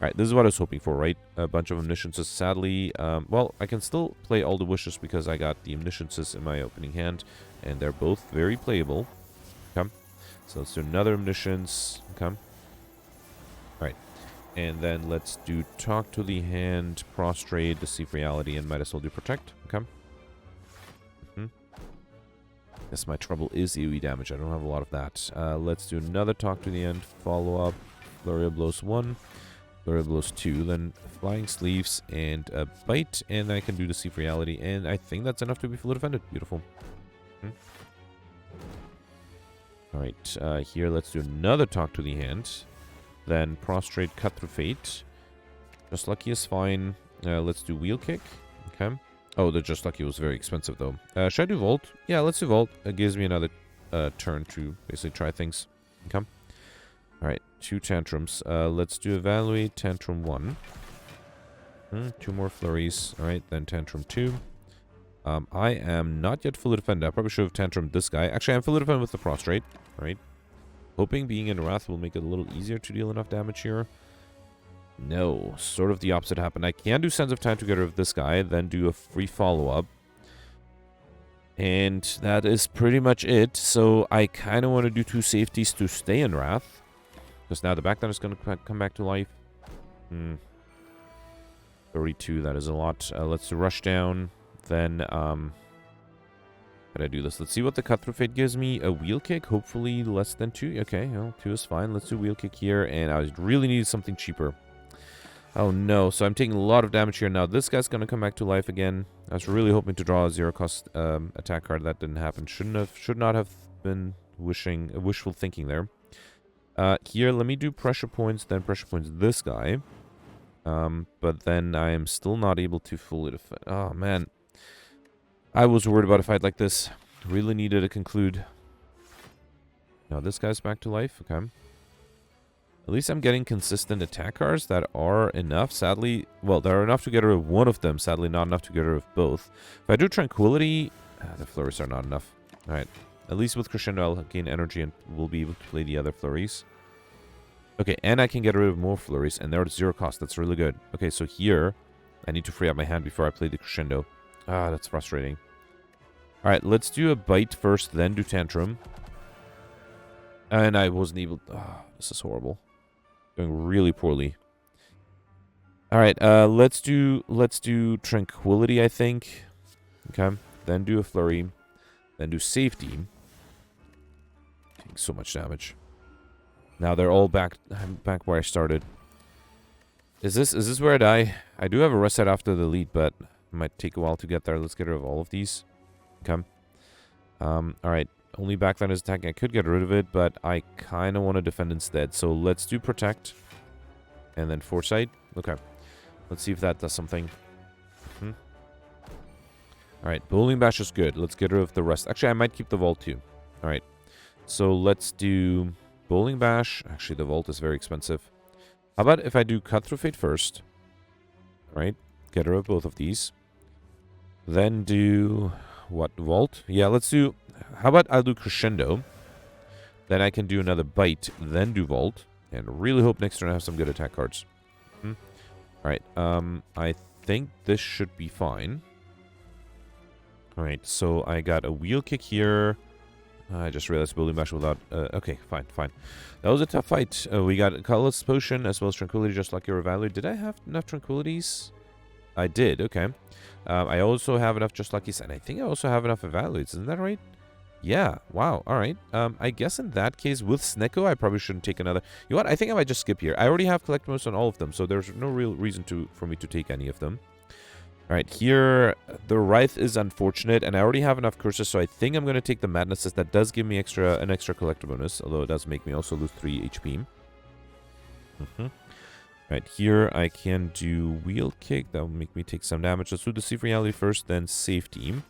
Alright, this is what I was hoping for, right? A bunch of Omnisciences. Sadly, well, I can still play all the wishes because I got the Omnisciences in my opening hand, and they're both very playable. Okay. So let's do another Omniscience. Okay. Alright. And then let's do Talk to the Hand, Prostrate, Deceive Reality, and might as well do Protect. Okay. Guess my trouble is AoE damage. I don't have a lot of that. Let's do another Talk to the End, follow up, Flurry of Blows 1. Flurry of Blows 2, then Flying Sleeves and a Bite, and I can do the Sea of Reality, and I think that's enough to be fully defended. Beautiful. Alright, here let's do another Talk to the Hand. Then Prostrate, Cut Through Fate. Just Lucky is fine. Let's do Wheel Kick. Okay. Oh, the Just Lucky was very expensive, though. Should I do Volt? Yeah, let's do Volt. It gives me another turn to basically try things. Okay. Alright, 2 Tantrums. Let's do Evaluate Tantrum 1. 2 more Flurries. Alright, then Tantrum 2. I am not yet fully defended. I probably should have Tantrumed this guy. Actually, I'm fully defended with the Prostrate. Alright. Hoping being in Wrath will make it a little easier to deal enough damage here. No, sort of the opposite happened. I can do Sense of Time to get rid of this guy, then do a free follow-up. And that is pretty much it. So I kind of want to do 2 safeties to stay in Wrath. Because now the backdown is going to come back to life. 32, that is a lot. Let's rush down. Then, how did I do this? Let's see what the Cut Through Fate gives me. A Wheel Kick, hopefully less than 2. Okay, well, 2 is fine. Let's do Wheel Kick here. And I really needed something cheaper. Oh no, so I'm taking a lot of damage here. Now this guy's going to come back to life again. I was really hoping to draw a 0-cost attack card. That didn't happen. Should not have been wishful thinking there. Here, let me do Pressure Points, then Pressure Points this guy. But then I am still not able to fully defend. Oh man. I was worried about a fight like this. Really needed to conclude. Now this guy's back to life. Okay. At least I'm getting consistent attack cards that are enough. Sadly, well, there are enough to get rid of one of them. Sadly, not enough to get rid of both. If I do Tranquility, the Flurries are not enough. Alright. At least with Crescendo, I'll gain energy and we'll be able to play the other Flurries. Okay, and I can get rid of more Flurries, and they're at 0 cost. That's really good. Okay, so here, I need to free up my hand before I play the Crescendo. Ah, that's frustrating. Alright, let's do a Bite first, then do Tantrum. And I wasn't able... Ah, this is horrible. Going really poorly. Alright, let's do Tranquility, I think. Okay, then do a Flurry. Then do Safety. Taking so much damage. Now they're all back where I started. Is this where I die? I do have a reset after the lead, but it might take a while to get there. Let's get rid of all of these. Okay. Alright. Only backline is attacking. I could get rid of it, but I kind of want to defend instead. So let's do Protect. And then Foresight. Okay. Let's see if that does something. Alright. Bowling Bash is good. Let's get rid of the rest. Actually, I might keep the Vault too. Alright. So let's do Bowling Bash. Actually, the Vault is very expensive. How about if I do Cut Through Fate first? Alright. Get rid of both of these. Then do... What? Vault? Yeah, let's do... How about I'll do Crescendo. Then I can do another Bite. Then do Vault. And really hope next turn I have some good attack cards. Alright. I think this should be fine. Alright, so I got a Wheel Kick here. I just realized Bowling Bash without... okay, fine. That was a tough fight. We got a Colorless Potion as well as Tranquility, just like your Evaluate. Did I have enough Tranquilities? I did, okay. I also have enough Just Luckies, and I think I also have enough Evaluates. Isn't that right? Yeah, wow, alright. I guess in that case, with Snecko, I probably shouldn't take another... You know what? I think I might just skip here. I already have Collect Most on all of them, so there's no real reason for me to take any of them. Alright, here, the Wraith is unfortunate, and I already have enough curses, so I think I'm going to take the Madness. That does give me an extra collector bonus, although it does make me also lose 3 HP. Alright, here I can do Wheel Kick. That will make me take some damage. Let's do the Sea of Reality first, then Safety.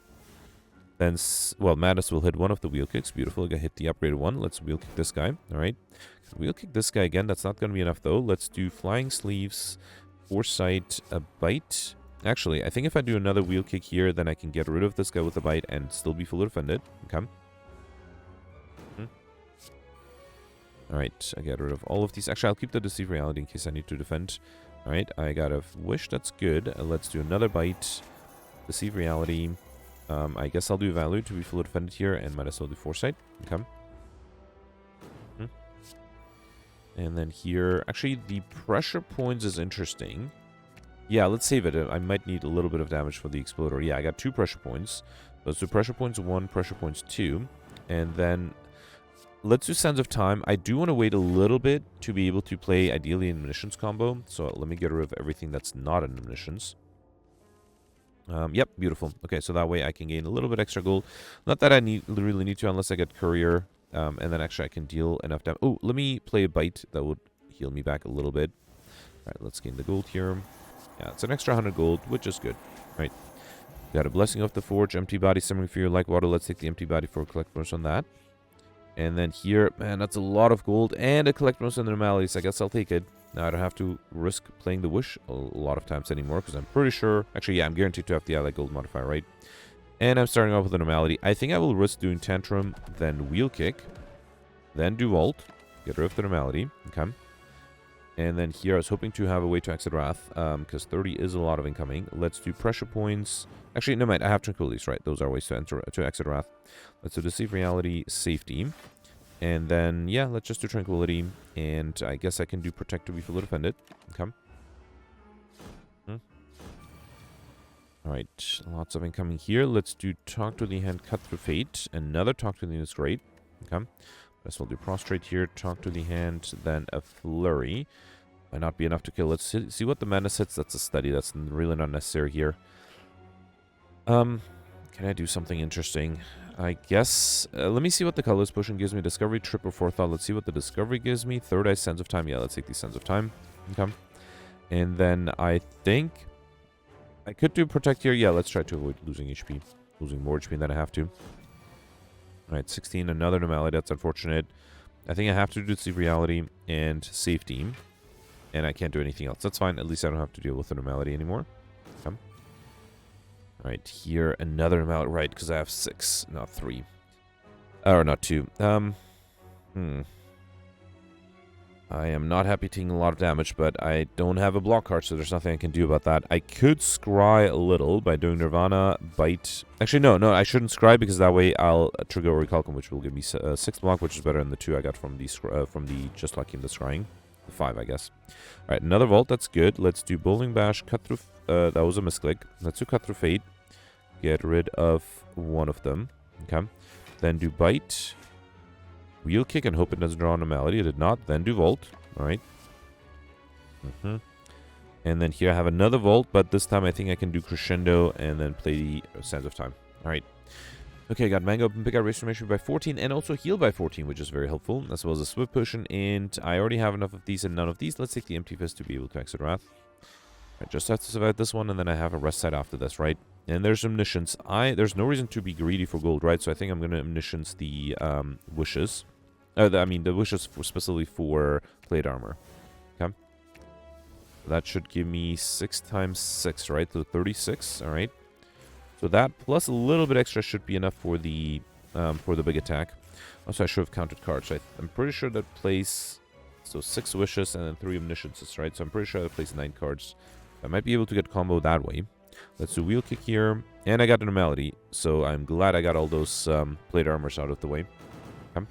Then, well, Madness will hit one of the Wheel Kicks. Beautiful. I hit the upgraded one. Let's Wheel Kick this guy. Alright. Wheel Kick this guy again. That's not going to be enough, though. Let's do Flying Sleeves, Foresight, a Bite. Actually, I think if I do another Wheel Kick here, then I can get rid of this guy with a Bite and still be fully defended. Okay. Alright, I get rid of all of these. Actually, I'll keep the Deceive Reality in case I need to defend. Alright, I got a Wish. That's good. Let's do another Bite. Deceive Reality. I guess I'll do Value to be fully defended here, and might as well do Foresight. Okay. And then here... Actually, the Pressure Points is interesting. Yeah, let's save it. I might need a little bit of damage for the Exploder. Yeah, I got 2 Pressure Points. Let's do Pressure Points 1, Pressure Points 2. And then... let's do Sands of Time. I do want to wait a little bit to be able to play, ideally, an Omniscience combo. So let me get rid of everything that's not an Omniscience. Yep, beautiful. Okay, so that way I can gain a little bit extra gold. Not that I really need to unless I get Courier. And then actually I can deal enough damage. Oh, let me play a Bite. That would heal me back a little bit. Alright, let's gain the gold here. Yeah, it's an extra 100 gold, which is good. Right. Got a Blessing of the Forge, Empty Body, Simmering Fear, Like Water. Let's take the Empty Body for a collect bonus on that. And then here, man, that's a lot of gold and a collect bonus on the Anomalies. I guess I'll take it. Now I don't have to risk playing the Wish a lot of times anymore because I'm pretty sure... Actually, yeah, I'm guaranteed to have the Ally Gold modifier, right? And I'm starting off with an Anomaly. I think I will risk doing Tantrum, then Wheel Kick, then do Vault, get rid of the Anomaly. Okay. And then here I was hoping to have a way to exit Wrath because 30 is a lot of incoming. Let's do Pressure Points. Actually, no, mind, I have Tranquilities, right? Those are ways to exit Wrath. Let's do Deceive Reality, Safety. And then, yeah, let's just do Tranquility. And I guess I can do Protect to be fully defended. Okay. Alright, lots of incoming here. Let's do Talk to the Hand, Cut Through Fate. Another Talk to the Hand is great. Okay. Guess we'll do Prostrate here, Talk to the Hand, then a Flurry. Might not be enough to kill. Let's see what the Madness hits. That's a study. That's really not necessary here. Can I do something interesting? I guess... let me see what the Colorless Potion gives me. Discovery, Trip, or Forethought. Let's see what the Discovery gives me. Third Eye, Sense of Time. Yeah, let's take the Sense of Time. Okay. And then I think... I could do Protect here. Yeah, let's try to avoid losing HP. Losing more HP than I have to. Alright, 16. Another Anomaly. That's unfortunate. I think I have to do Deceive Reality and Safety. And I can't do anything else. That's fine. At least I don't have to deal with an Anomaly anymore. Okay. Alright, here, another Anomaly. Right, because I have 6, not 3. Or not 2. I am not happy taking a lot of damage, but I don't have a block card, so there's nothing I can do about that. I could scry a little by doing Nirvana, Bite. Actually, no, I shouldn't scry because that way I'll trigger Recalcum, which will give me 6 block, which is better than the 2 I got from the Just Lucky in the Scrying. The 5, I guess. Alright, another Vault, that's good. Let's do Bowling Bash, Cut Through... that was a misclick. Let's do Cut Through Fate. Get rid of one of them. Okay. Then do Bite. Wheel Kick and hope it doesn't draw an Anomaly. It did not. Then do Vault. Alright. And then here I have another Vault, but this time I think I can do Crescendo and then play the Sands of Time. Alright. Okay, got Mango Up and Pick Out Restoration by 14 and also Heal by 14, which is very helpful, as well as a Swift Potion. And I already have enough of these and none of these. Let's take the Empty Fist to be able to exit Wrath. I just have to survive this one, and then I have a rest side after this, right? And there's Omniscience. There's no reason to be greedy for gold, right? So I think I'm going to Omniscience the Wishes. The Wishes specifically for Plate Armor. Okay. That should give me 6 times 6, right? So 36, all right. So that plus a little bit extra should be enough for the big attack. Also, I should have counted cards. I'm pretty sure that plays... So 6 Wishes and then 3 Omnisciences, right? So I'm pretty sure that plays 9 cards. I might be able to get combo that way. Let's do Wheel Kick here. And I got an Anomaly, so I'm glad I got all those Plate Armors out of the way. Okay.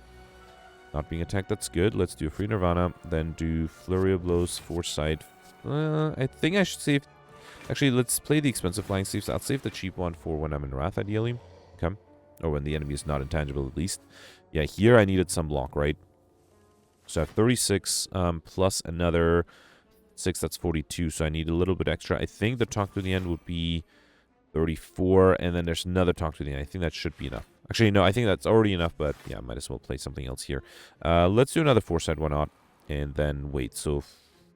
Not being attacked, that's good. Let's do Free Nirvana, then do Flurry of Blows, Foresight. I think I should save... Actually, let's play the expensive Flying Sleeves. I'll save the cheap one for when I'm in Wrath, ideally. Okay. Or when the enemy is not intangible, at least. Yeah, here I needed some block, right? So I have 36 plus another 6, that's 42. So I need a little bit extra. I think the Talk to the End would be 34. And then there's another Talk to the End. I think that should be enough. Actually, no, I think that's already enough. But yeah, I might as well play something else here. Let's do another Foresight, why not? And then wait. So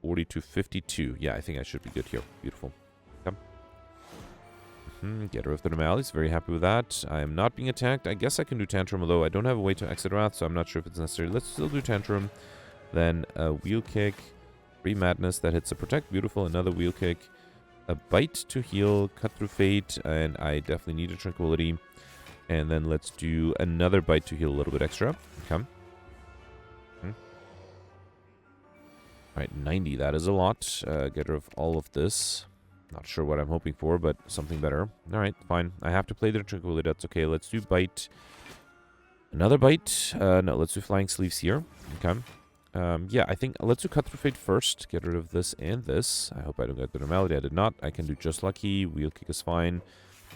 40 to 52. Yeah, I think I should be good here. Beautiful. Okay. Get rid of the Anomalies. Very happy with that. I am not being attacked. I guess I can do Tantrum, although I don't have a way to exit Wrath, so I'm not sure if it's necessary. Let's still do Tantrum. Then a Wheel Kick. Free Madness. That hits a Protect. Beautiful. Another Wheel Kick. A Bite to heal. Cut Through Fate. And I definitely need a Tranquility. And then let's do another Bite to heal a little bit extra. Okay. Alright, 90. That is a lot. Get rid of all of this. Not sure what I'm hoping for, but something better. Alright, fine. I have to play the Tranquility. That's okay. Let's do Bite. Another Bite. No, let's do Flying Sleeves here. Okay. Yeah, I think let's do Cut Through Fate first. Get rid of this and this. I hope I don't get the Normality. I did not. I can do Just Lucky. Wheel Kick is fine.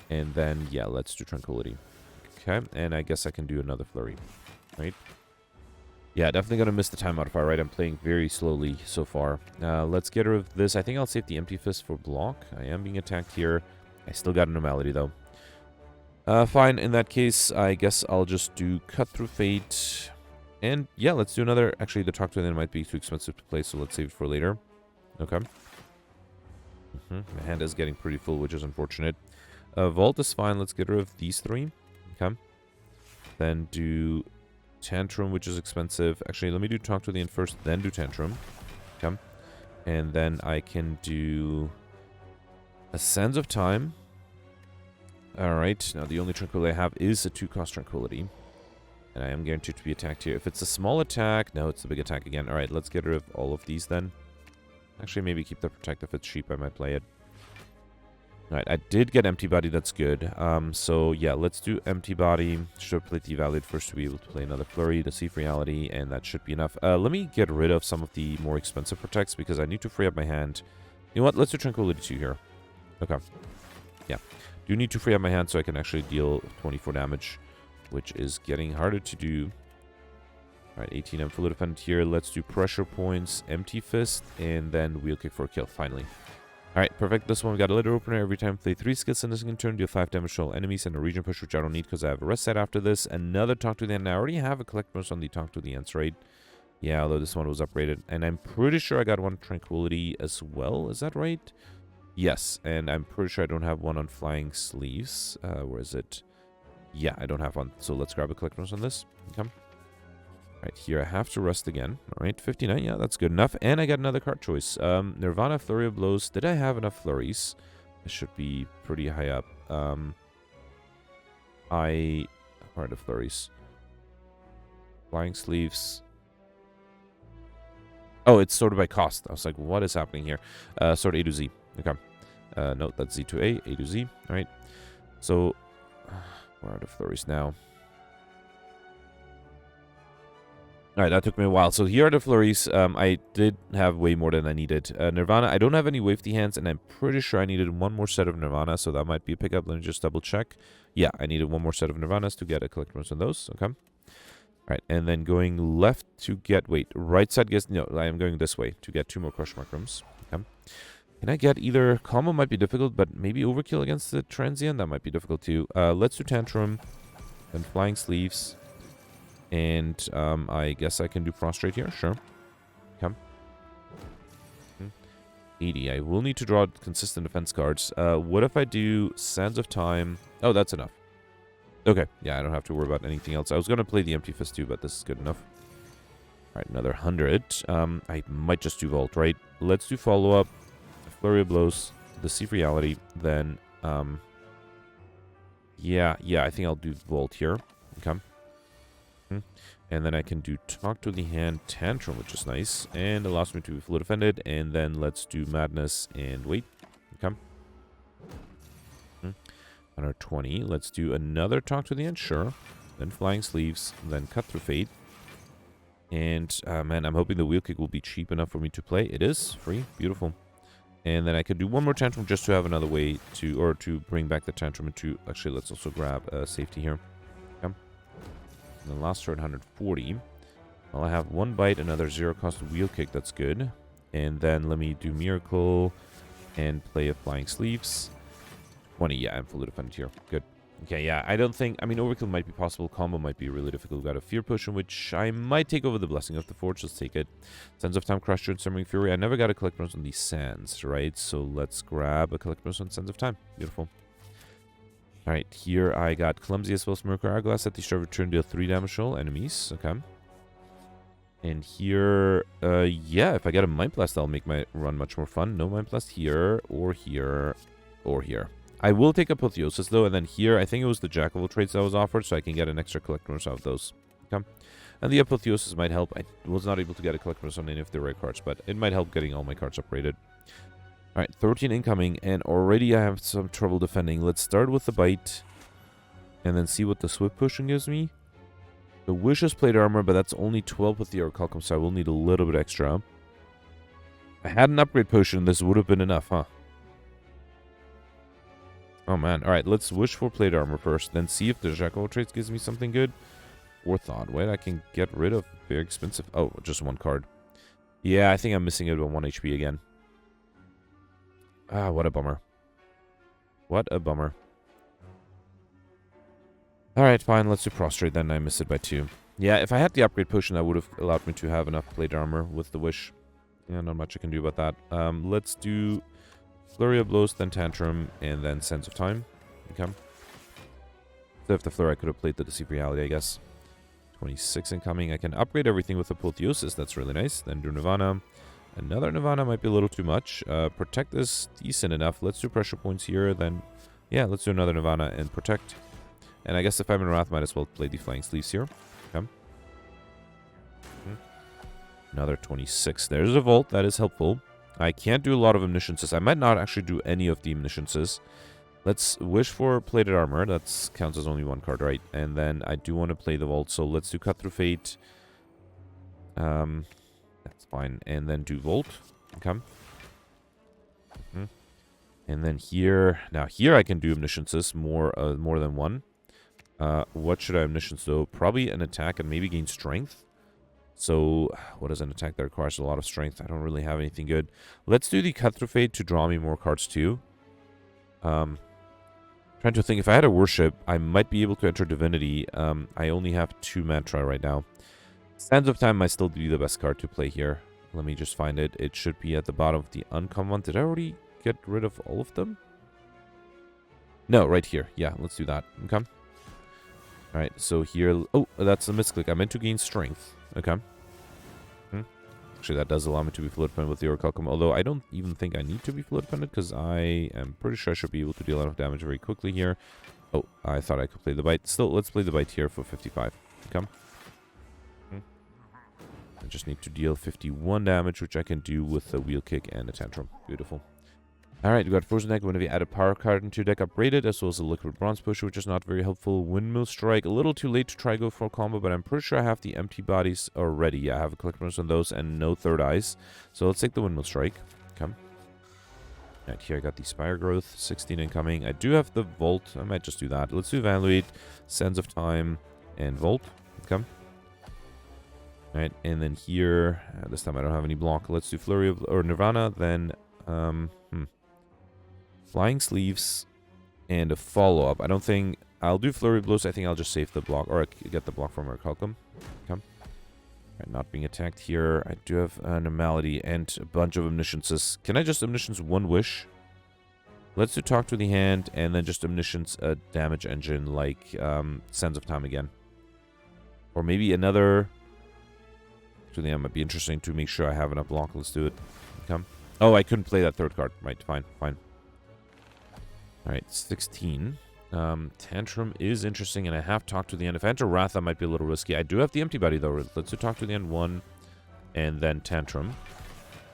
And then, yeah, let's do Tranquility. Okay, and I guess I can do another Flurry. Right? Yeah, definitely gonna miss the time modifier, right? I'm playing very slowly so far. Let's get rid of this. I think I'll save the Empty Fist for block. I am being attacked here. I still got a Normality, though. Fine, in that case, I guess I'll just do Cut Through Fate. And, yeah, let's do another... Actually, the Talk to the End might be too expensive to play, so let's save it for later. Okay. My hand is getting pretty full, which is unfortunate. Vault is fine. Let's get rid of these three. Okay. Then do Tantrum, which is expensive. Actually, let me do Talk to the End first, then do Tantrum. Okay. And then I can do a Sands of Time. Alright, now the only Tranquility I have is a 2-cost Tranquility. And I am guaranteed to be attacked here. If it's a small attack... No, it's a big attack again. Alright, let's get rid of all of these then. Actually, maybe keep the Protect. If it's cheap, I might play it. Alright, I did get Empty Body. That's good. So, yeah, let's do Empty Body. Should play Devalued first to be able to play another Flurry to see Reality, and that should be enough. Let me get rid of some of the more expensive Protects because I need to free up my hand. You know what? Let's do Tranquility 2 here. Okay. Yeah. Do need to free up my hand so I can actually deal 24 damage, which is getting harder to do. Alright, 18, I'm fully defended here. Let's do Pressure Points, Empty Fist, and then Wheel Kick for a kill, finally. Alright, perfect. This one, we got a Letter Opener. Every time play 3 skills in a second turn, deal 5 damage to all enemies, and a Region Push, which I don't need because I have a Rest set after this. Another Talk to the End. I already have a Collect Bonus on the Talk to the Ends, right? Yeah, although this one was upgraded. And I'm pretty sure I got one Tranquility as well. Is that right? Yes, and I'm pretty sure I don't have one on Flying Sleeves. Where is it? Yeah, I don't have one. So let's grab a Collect Bonus on this. Okay. Right here, I have to rest again. All right, 59. Yeah, that's good enough. And I got another card choice. Nirvana, Flurry of Blows. Did I have enough Flurries? I should be pretty high up. Where are the Flurries? Flying Sleeves. Oh, it's sorted by cost. I was like, what is happening here? Sort A to Z. Okay. No, that's Z to A to Z. All right. So, where are the Flurries now? Alright, that took me a while. So here are the Flurries. I did have way more than I needed. Nirvana, I don't have any Wavy hands, and I'm pretty sure I needed one more set of Nirvana, so that might be a pickup. Let me just double check. Yeah, I needed one more set of Nirvanas to get a Collect Bonus on those. Okay. Alright, and then going left to get... Wait, right side gets... No, I am going this way to get 2 more Crush Mark Rooms. Okay. Can I get either... Combo might be difficult, but maybe Overkill against the Transient? That might be difficult too. Let's do Tantrum, then Flying Sleeves. And I guess I can do Prostrate here. Sure. Come. 80. I will need to draw consistent defense cards. What if I do Sands of Time? Oh, that's enough. Okay. Yeah, I don't have to worry about anything else. I was going to play the Empty Fist too, but this is good enough. All right, another 100. I might just do Vault, right? Let's do Follow-Up. Flurry of Blows. Deceive Reality. Then, yeah, I think I'll do Vault here. Okay. And then I can do Talk to the Hand Tantrum, which is nice. And allows me to be fully defended. And then let's do Madness and wait. Okay. 120. Let's do another Talk to the End, sure. Then Flying Sleeves. Then Cut Through Fate. And, man, I'm hoping the Wheel Kick will be cheap enough for me to play. It is. Free. Beautiful. And then I could do one more Tantrum just to have another way to... Or to bring back the Tantrum into... Actually, let's also grab Safety here. Okay. And then last turn, 140. Well, I have one bite, another 0-cost Wheel Kick. That's good. And then let me do Miracle and play a Flying Sleeves. 20. Yeah, I'm fully defended here. Good. Okay, yeah, I don't think... I mean, Overkill might be possible. Combo might be really difficult. We've got a Fear Potion, which I might take over the Blessing of the Forge. Let's take it. Sands of Time, Crusher, and Summoning Fury. I never got a Collect Bonus on these Sands, right? So let's grab a Collect Bonus on Sands of Time. Beautiful. Alright, here I got Clumsy as well as Mercury Hourglass. At the start of turn, deal 3 damage to all enemies. Okay. And here, yeah, if I get a Mind Blast, that'll make my run much more fun. No Mind Blast here, or here, or here. I will take Apotheosis, though, and then here, I think it was the Jack of all trades that was offered, so I can get an extra Collect Bonus out of those. Okay. And the Apotheosis might help. I was not able to get a Collect Bonus on any of the rare cards, but it might help getting all my cards upgraded. Alright, 13 incoming, and already I have some trouble defending. Let's start with the Bite, and then see what the Swift Potion gives me. The Wish is Plate Armor, but that's only 12 with the Orichalcum, so I will need a little bit extra. If I had an Upgrade Potion, this would have been enough, huh? Oh man, alright, let's Wish for Plate Armor first, then see if the Jack of all trades gives me something good. Forethought. Wait, I can get rid of very expensive... Oh, just one card. Yeah, I think I'm missing it with 1 HP again. Ah, what a bummer. What a bummer. Alright, fine. Let's do Prostrate then. I missed it by 2. Yeah, if I had the upgrade potion, that would have allowed me to have enough plate armor with the Wish. Yeah, not much I can do about that. Let's do Flurry of Blows, then Tantrum, and then Sense of Time. Okay. So if the Flurry, I could have played the Deceive Reality, I guess. 26 incoming. I can upgrade everything with Apotheosis. That's really nice. Then do Nirvana. Another Nirvana might be a little too much. Protect is decent enough. Let's do Pressure Points here. Then, yeah, let's do another Nirvana and Protect. And I guess if I'm in Wrath, might as well play the Flying Sleeves here. Okay. Another 26. There's a Vault. That is helpful. I can't do a lot of Omnisciences. I might not actually do any of the Omnisciences. Let's Wish for Plated Armor. That counts as only 1 card, right? And then I do want to play the Vault, so let's do Cut Through Fate. That's fine. And then do Vault. Okay. And then here... Now, here I can do Omnisciences, more than 1. What should I Omniscience, though? Probably an attack and maybe gain Strength. So, what is an attack that requires a lot of Strength? I don't really have anything good. Let's do the Cut Through Fate to draw me more cards, too. Trying to think, if I had a Worship, I might be able to enter Divinity. I only have 2 Mantra right now. Sands of Time might still be the best card to play here. Let me just find it. It should be at the bottom of the uncommon one. Did I already get rid of all of them? No, right here. Yeah, let's do that. Okay. Alright, so here... Oh, that's a misclick. I meant to gain Strength. Okay. Actually, that does allow me to be fluid dependent with the Orichalcum, although I don't even think I need to be fluid dependent, because I am pretty sure I should be able to deal a lot of damage very quickly here. Oh, I thought I could play the Bite. Still, let's play the Bite here for 55. Okay. I just need to deal 51 damage, which I can do with a Wheel Kick and a Tantrum. Beautiful. Alright, we got Frozen Deck. Whenever you add a power card into your deck, upgraded, as well as a Liquid Bronze Potion, which is not very helpful. Windmill Strike, a little too late to try go for a combo, but I'm pretty sure I have the empty bodies already. Yeah, I have a collectibles on those and no Third Eyes. So let's take the Windmill Strike. Okay. Right, here I got the Spire Growth, 16 incoming. I do have the Vault. I might just do that. Let's do Evaluate, Sands of Time, and Vault. Okay. Alright, and then here, this time I don't have any block. Let's do Flurry of, or Nirvana, then, Flying Sleeves, and a follow-up. I don't think... I'll do Flurry of Blows. I think I'll just save the block, or I get the block from Orichalcum. Okay. Right, not being attacked here. I do have an Normality and a bunch of Omnisciences. Can I just Omniscience 1 Wish? Let's do Talk to the Hand, and then just Omniscience a damage engine like Sands of Time again. Or maybe another... Actually, that might be interesting to make sure I have enough block. Let's do it. Okay. Oh, I couldn't play that 3rd card. Right, fine, fine. Alright, 16. Tantrum is interesting, and I have Talk to the End. If I enter Wrath, that might be a little risky. I do have the Empty Body, though. Let's do Talk to the End 1, and then Tantrum.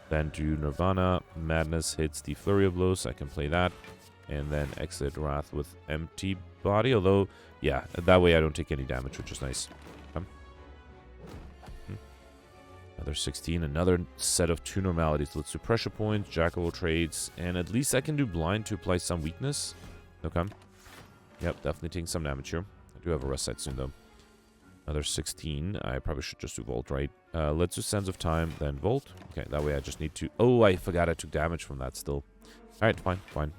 Then do Nirvana. Madness hits the Flurry of Blows. I can play that. And then exit Wrath with Empty Body. Although, yeah, that way I don't take any damage, which is nice. Another 16, another set of 2 normalities. Let's do Pressure Points, Jack of all Trades, and at least I can do Blind to apply some weakness. Okay. Yep, definitely taking some damage here. I do have a rest side soon, though. Another 16. I probably should just do Vault, right? Let's do Sands of Time, then Vault. Okay, that way I just need to... Oh, I forgot I took damage from that still. Alright, fine, fine.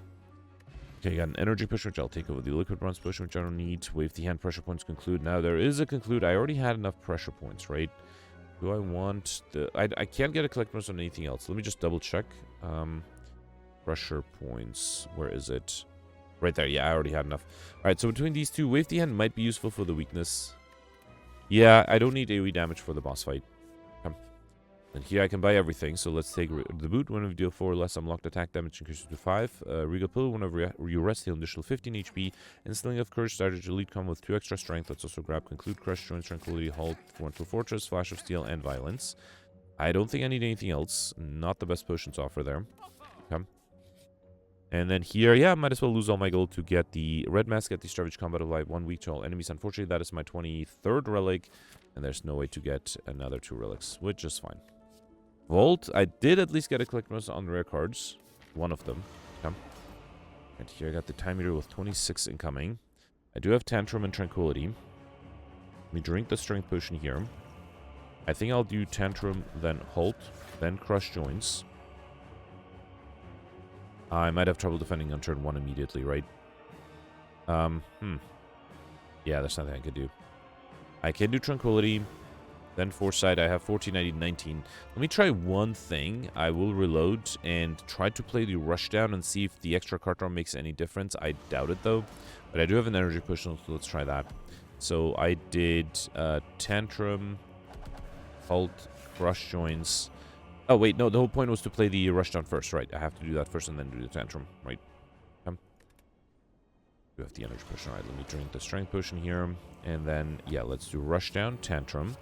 Okay, you got an Energy Push, which I'll take over the Liquid Bronze Potion, which I don't need. Wave the Hand, Pressure Points, Conclude. Now, there is a Conclude. I already had enough Pressure Points, right? Do I want the... I can't get a collectibles on anything else. Let me just double check. Pressure points. Where is it? Right there. Yeah, I already had enough. Alright, so between these two, Wave the Hand might be useful for the weakness. Yeah, I don't need AoE damage for the boss fight. And here I can buy everything, so let's take the boot. Whenever you deal 4 or less unlocked attack damage increases to 5. Regal Pillow, whenever you rest, heal an additional 15 HP. Instilling of Courage, started your lead come with 2 extra strength. Let's also grab Conclude, Crush, Join Tranquility, Halt, Fortune Fortress, Flash of Steel, and Violence. I don't think I need anything else. Not the best potions offer there. Okay. And then here, yeah, might as well lose all my gold to get the Red Mask, get the Savage Combat of Life, 1 week to all enemies. Unfortunately, that is my 23rd relic, and there's no way to get another 2 relics, which is fine. Vault, I did at least get a collectibles on rare cards. One of them. Okay. And here I got the Time Meter with 26 incoming. I do have Tantrum and Tranquility. Let me drink the strength potion here. I think I'll do Tantrum, then Halt, then Crush Joints. I might have trouble defending on turn 1 immediately, right? Yeah, there's nothing I could do. I can do Tranquility, then Foresight. I have 14, 19, 19. Let me try one thing. I will reload and try to play the Rushdown and see if the extra card draw makes any difference. I doubt it, though. But I do have an energy potion, so let's try that. So I did Tantrum, Halt, Crush Joints. Oh, wait, no, the whole point was to play the Rushdown first, right? I have to do that first and then do the Tantrum, right? We have the energy potion. All right, let me drink the strength potion here. And then, yeah, let's do Rushdown, Tantrum.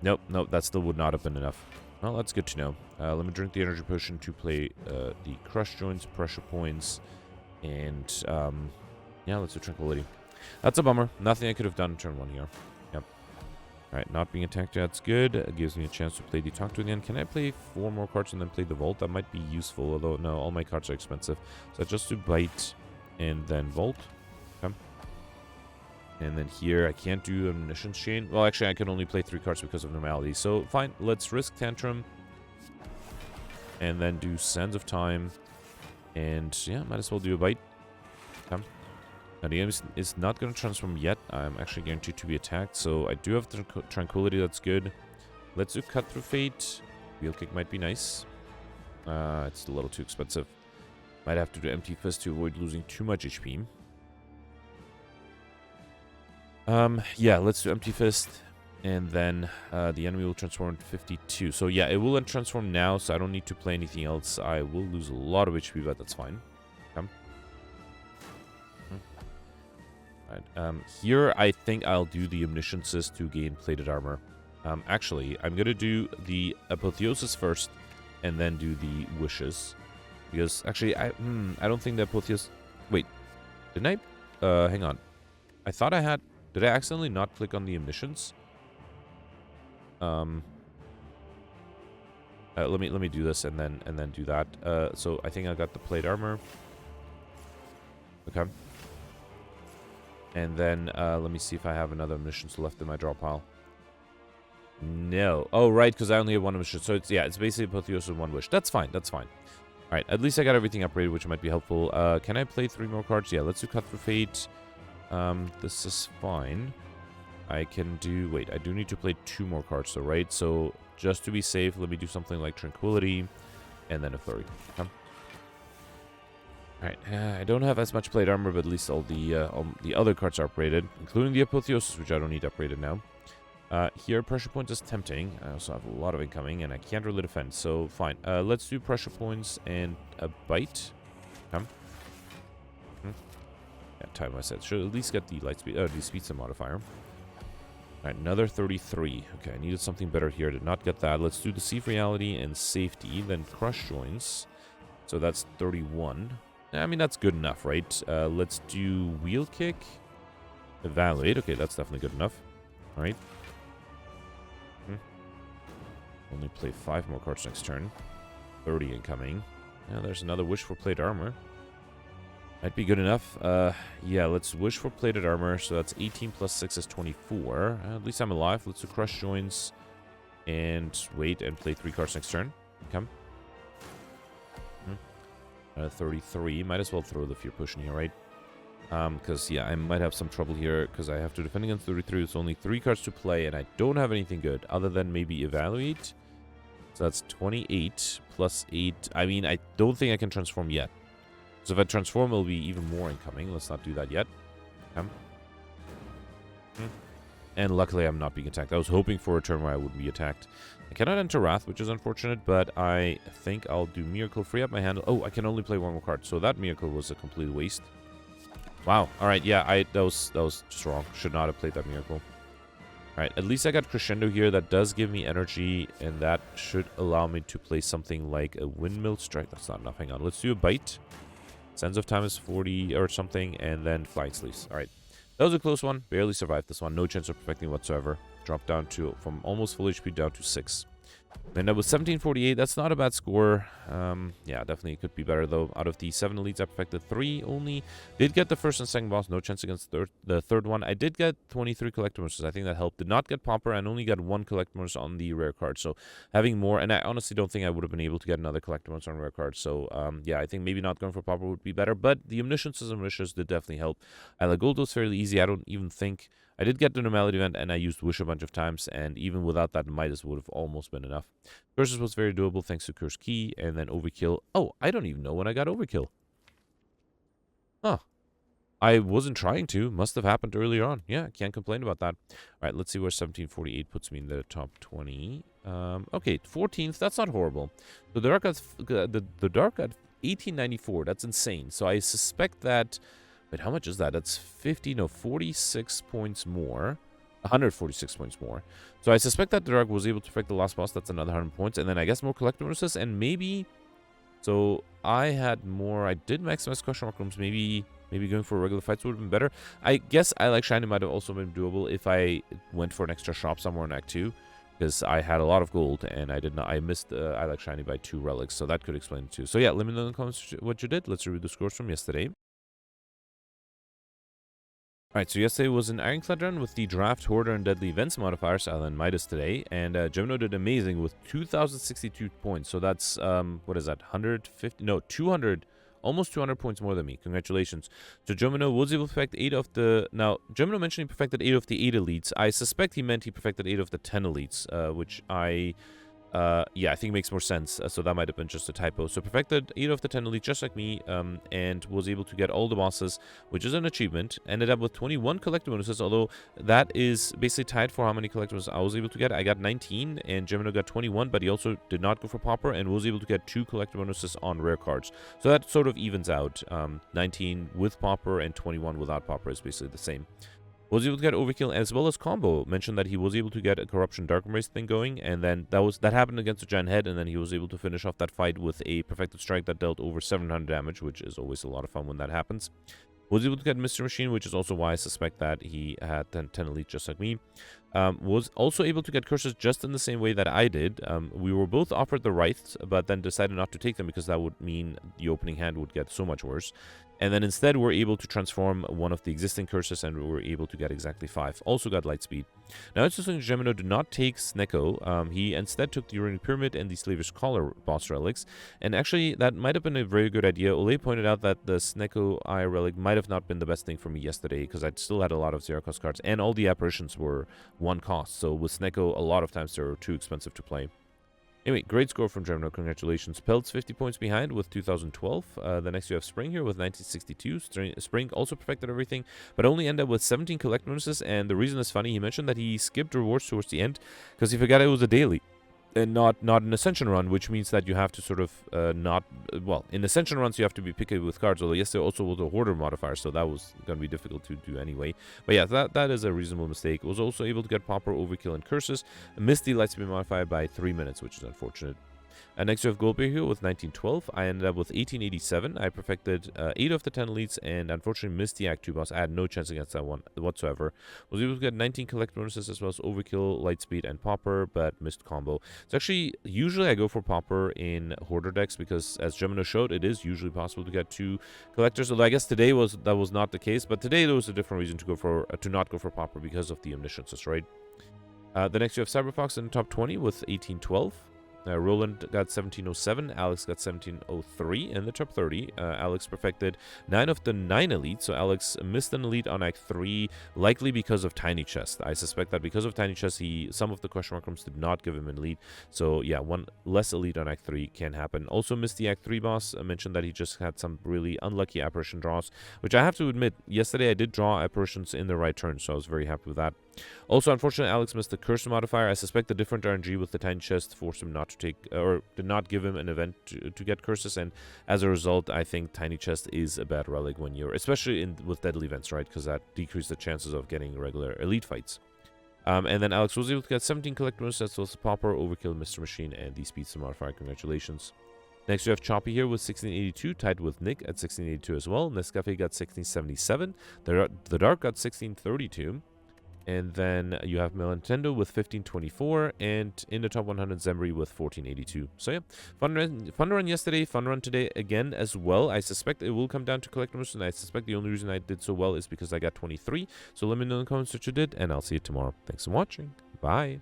Nope, that still would not have been enough. Well, that's good to know. Let me drink the energy potion to play the Crush Joints, Pressure Points, and, yeah, let's do Tranquility. That's a bummer. Nothing I could have done in turn 1 here. Yep. All right, not being attacked, that's good. It gives me a chance to play the Talk to again. Can I play 4 more cards and then play the Vault? That might be useful, although, no, all my cards are expensive. So I just do Bite and then Vault. Okay. And then here, I can't do Omniscience Chain. Well, actually, I can only play 3 cards because of normality. So, fine, let's risk Tantrum. And then do Sands of Time. And, yeah, might as well do a Bite. Okay. Now, the game is not going to transform yet. I'm actually guaranteed to be attacked. So, I do have Tranquility. That's good. Let's do Cut Through Fate. Wheel Kick might be nice. It's a little too expensive. Might have to do Empty Fist to avoid losing too much HP. Yeah, let's do Empty Fist. And then the enemy will transform to 52. So, yeah, it will transform now. So, I don't need to play anything else. I will lose a lot of HP, but that's fine. Okay. Here, I think I'll do the Omnisciences to gain Plated Armor. Actually, I'm going to do the Apotheosis first, and then do the Wishes. Because, actually, I don't think the Apotheosis... Wait, didn't I? Hang on. I thought I had... Did I accidentally not click on the Omniscience? Let me do this, and then do that. So, I think I got the Plate Armor. Okay. And then, let me see if I have another Omniscience left in my draw pile. No. Oh, right, because I only have 1 Omniscience. So, it's basically Apotheosis and 1 Wish. That's fine, that's fine. Alright, at least I got everything upgraded, which might be helpful. Can I play 3 more cards? Yeah, let's do Cut Through Fate. This is fine. I can do... Wait, I do need to play 2 more cards, though, right? So, just to be safe, let me do something like Tranquility, and then a Flurry. Okay. Alright, I don't have as much Plate Armor, but at least all the other cards are upgraded, including the Apotheosis, which I don't need upgraded now. Here, Pressure Points is tempting. I also have a lot of incoming, and I can't really defend, so fine. Let's do Pressure Points and a Bite. Come. Yeah, time I said. Should at least get the light speed, the speed sim modifier. Alright, another 33. Okay, I needed something better here. Did not get that. Let's do the Sea of Reality and Safety, then Crush Joints. So that's 31. I mean, that's good enough, right? Let's do Wheel Kick. Evaluate. Okay, that's definitely good enough. Alright. Only play 5 more cards next turn. 30 incoming. Yeah, there's another Wish for Plated Armor. Might be good enough. Yeah, let's Wish for Plated Armor. So that's 18 plus 6 is 24. At least I'm alive. Let's do Crush Joints. And wait and play 3 cards next turn. Come. 33. Might as well throw the Fear Potion here, right? Because, yeah, I might have some trouble here because I have to defend against 33. It's only 3 cards to play, and I don't have anything good other than maybe Evaluate. So that's 28 plus 8. I mean, I don't think I can transform yet. So if I transform, it'll be even more incoming. Let's not do that yet. And luckily, I'm not being attacked. I was hoping for a turn where I wouldn't be attacked. I cannot enter Wrath, which is unfortunate, but I think I'll do Miracle, free up my hand. Oh, I can only play 1 more card, so that Miracle was a complete waste. Wow. All right, yeah, that was just wrong. Should not have played that Miracle. All right, at least I got Crescendo here. That does give me energy, and that should allow me to play something like a Windmill Strike. That's not enough. Hang on. Let's do a Bite. Sands of Time is 40 or something, and then Flying Sleeves. All right. That was a close one. Barely survived this one. No chance of perfecting whatsoever. Dropped down to, from almost full HP down to 6. And that was 1748. That's not a bad score. Yeah, definitely could be better, though. Out of the 7 elites, I perfected 3 only. Did get the first and second boss. No chance against the third one. I did get 23 collectibles. I think that helped. Did not get Pauper and only got 1 collectibles on the rare card. So having more, and I honestly don't think I would have been able to get another collectibles on rare card. So yeah, I think maybe not going for Pauper would be better. But the Omniscience and Omniscience did definitely help. Gold was fairly easy. I don't even think... I did get the normality event, and I used Wish a bunch of times, and even without that, Midas would have almost been enough. Curses was very doable thanks to Curse Key, and then Overkill. Oh, I don't even know when I got Overkill. Huh. I wasn't trying to. Must have happened earlier on. Yeah, can't complain about that. All right, let's see where 1748 puts me in the top 20. Okay, 14th. That's not horrible. So the Dark got 1894. That's insane. So I suspect that... Wait, how much is that? That's 50, no, 46 points more. 146 points more. So I suspect that the Dark was able to perfect the last boss. That's another 100 points. And then I guess more collector bonuses. And maybe... So I had more... I did maximize question mark rooms. Maybe going for regular fights would have been better. I guess I like Shiny might have also been doable if I went for an extra shop somewhere in Act 2. Because I had a lot of gold and I did not... I missed I like Shiny by 2 relics. So that could explain it too. So yeah, let me know in the comments what you did. Let's review the scores from yesterday. Alright, so yesterday was an Ironclad run with the Draft, Hoarder, and Deadly Events modifiers, and then Midas today. And Gemino did amazing with 2,062 points. So that's, what is that, 150? No, 200, almost 200 points more than me. Congratulations. So Gemino was able to perfect 8 of the... Now, Gemino mentioned he perfected 8 of the 8 elites. I suspect he meant he perfected 8 of the 10 elites, which I... yeah, I think makes more sense. So that might have been just a typo. So perfected 8 of the 10 elite, just like me, and was able to get all the bosses, which is an achievement. Ended up with 21 collector bonuses, although that is basically tied for how many collectors I was able to get. I got 19, and Gemino got 21, but he also did not go for Pauper, and was able to get 2 collector bonuses on rare cards. So that sort of evens out. 19 with Pauper and 21 without Pauper is basically the same. Was able to get Overkill as well as Combo. Mentioned that he was able to get a Corruption Dark Embrace thing going, and then that happened against a Giant Head, and then he was able to finish off that fight with a Perfected Strike that dealt over 700 damage, which is always a lot of fun when that happens. Was able to get Mr. Machine, which is also why I suspect that he had 10 elite just like me. Was also able to get curses just in the same way that I did. We were both offered the rights, but then decided not to take them because that would mean the opening hand would get so much worse. And then instead we're able to transform one of the existing curses, and we were able to get exactly 5. Also got light speed. Now it's just like Gemino did not take Snecko. He instead took the Uranium Pyramid and the Slaver's Collar boss relics. And actually that might have been a very good idea. Ole pointed out that the Snecko Eye relic might have not been the best thing for me yesterday, because I still had a lot of 0 cost cards, and all the apparitions were 1 cost. So with Snecko, a lot of times they were too expensive to play. Anyway, great score from Gemino. Congratulations. Pelt's 50 points behind with 2012. The next you have Spring here with 1962. Spring also perfected everything, but only ended up with 17 collect bonuses. And the reason is funny. He mentioned that he skipped rewards towards the end because he forgot it was a daily and not an Ascension run, which means that you have to sort of well, in Ascension runs you have to be picky with cards, although yes, there also was a Hoarder modifier, so that was going to be difficult to do anyway. But yeah, that is a reasonable mistake. Was also able to get Pauper, Overkill, and Curses. Missed the Lightspeed modifier by 3 minutes, which is unfortunate. Next, you have Goldbear here with 1912. I ended up with 1887. I perfected 8 of the 10 elites, and unfortunately missed the Act 2 boss. I had no chance against that one whatsoever. Was able to get 19 collect bonuses as well as Overkill, Lightspeed, and Pauper, but missed Combo. So actually, usually I go for Pauper in Hoarder decks because, as Gemino showed, it is usually possible to get 2 collectors. Although I guess today that was not the case, but today there was a different reason to go for to not go for Pauper because of the Omnisciences, right? The next you have Cyberfox in the top 20 with 1812. Roland got 1707, Alex got 1703 in the top 30. Alex perfected 9 of the 9 elites, so Alex missed an elite on Act 3, likely because of Tiny Chest. I suspect that because of Tiny Chest, some of the question mark rooms did not give him an elite, so yeah, 1 less elite on Act 3 can happen. Also missed the Act 3 boss. I mentioned that he just had some really unlucky apparition draws, which I have to admit, yesterday I did draw apparitions in the right turn, so I was very happy with that. Also, unfortunately, Alex missed the Curse modifier. I suspect the different RNG with the Tiny Chest forced him not to take, or did not give him an event to get curses, and as a result, I think Tiny Chest is a bad relic when you're, especially with deadly events, right? Because that decreases the chances of getting regular elite fights. And then Alex was able to get 17 collectors, that's also Pauper, Overkill, Mr. Machine, and the Speedster modifier. Congratulations. Next, you have Choppy here with 1682, tied with Nick at 1682 as well. Nescafe got 1677. The Dark got 1632. And then you have Nintendo with 1524, and in the top 100, Zembri with 1482. So yeah, fun run yesterday, fun run today again as well. I suspect it will come down to collectibles, and I suspect the only reason I did so well is because I got 23. So let me know in the comments what you did, and I'll see you tomorrow. Thanks for watching. Bye.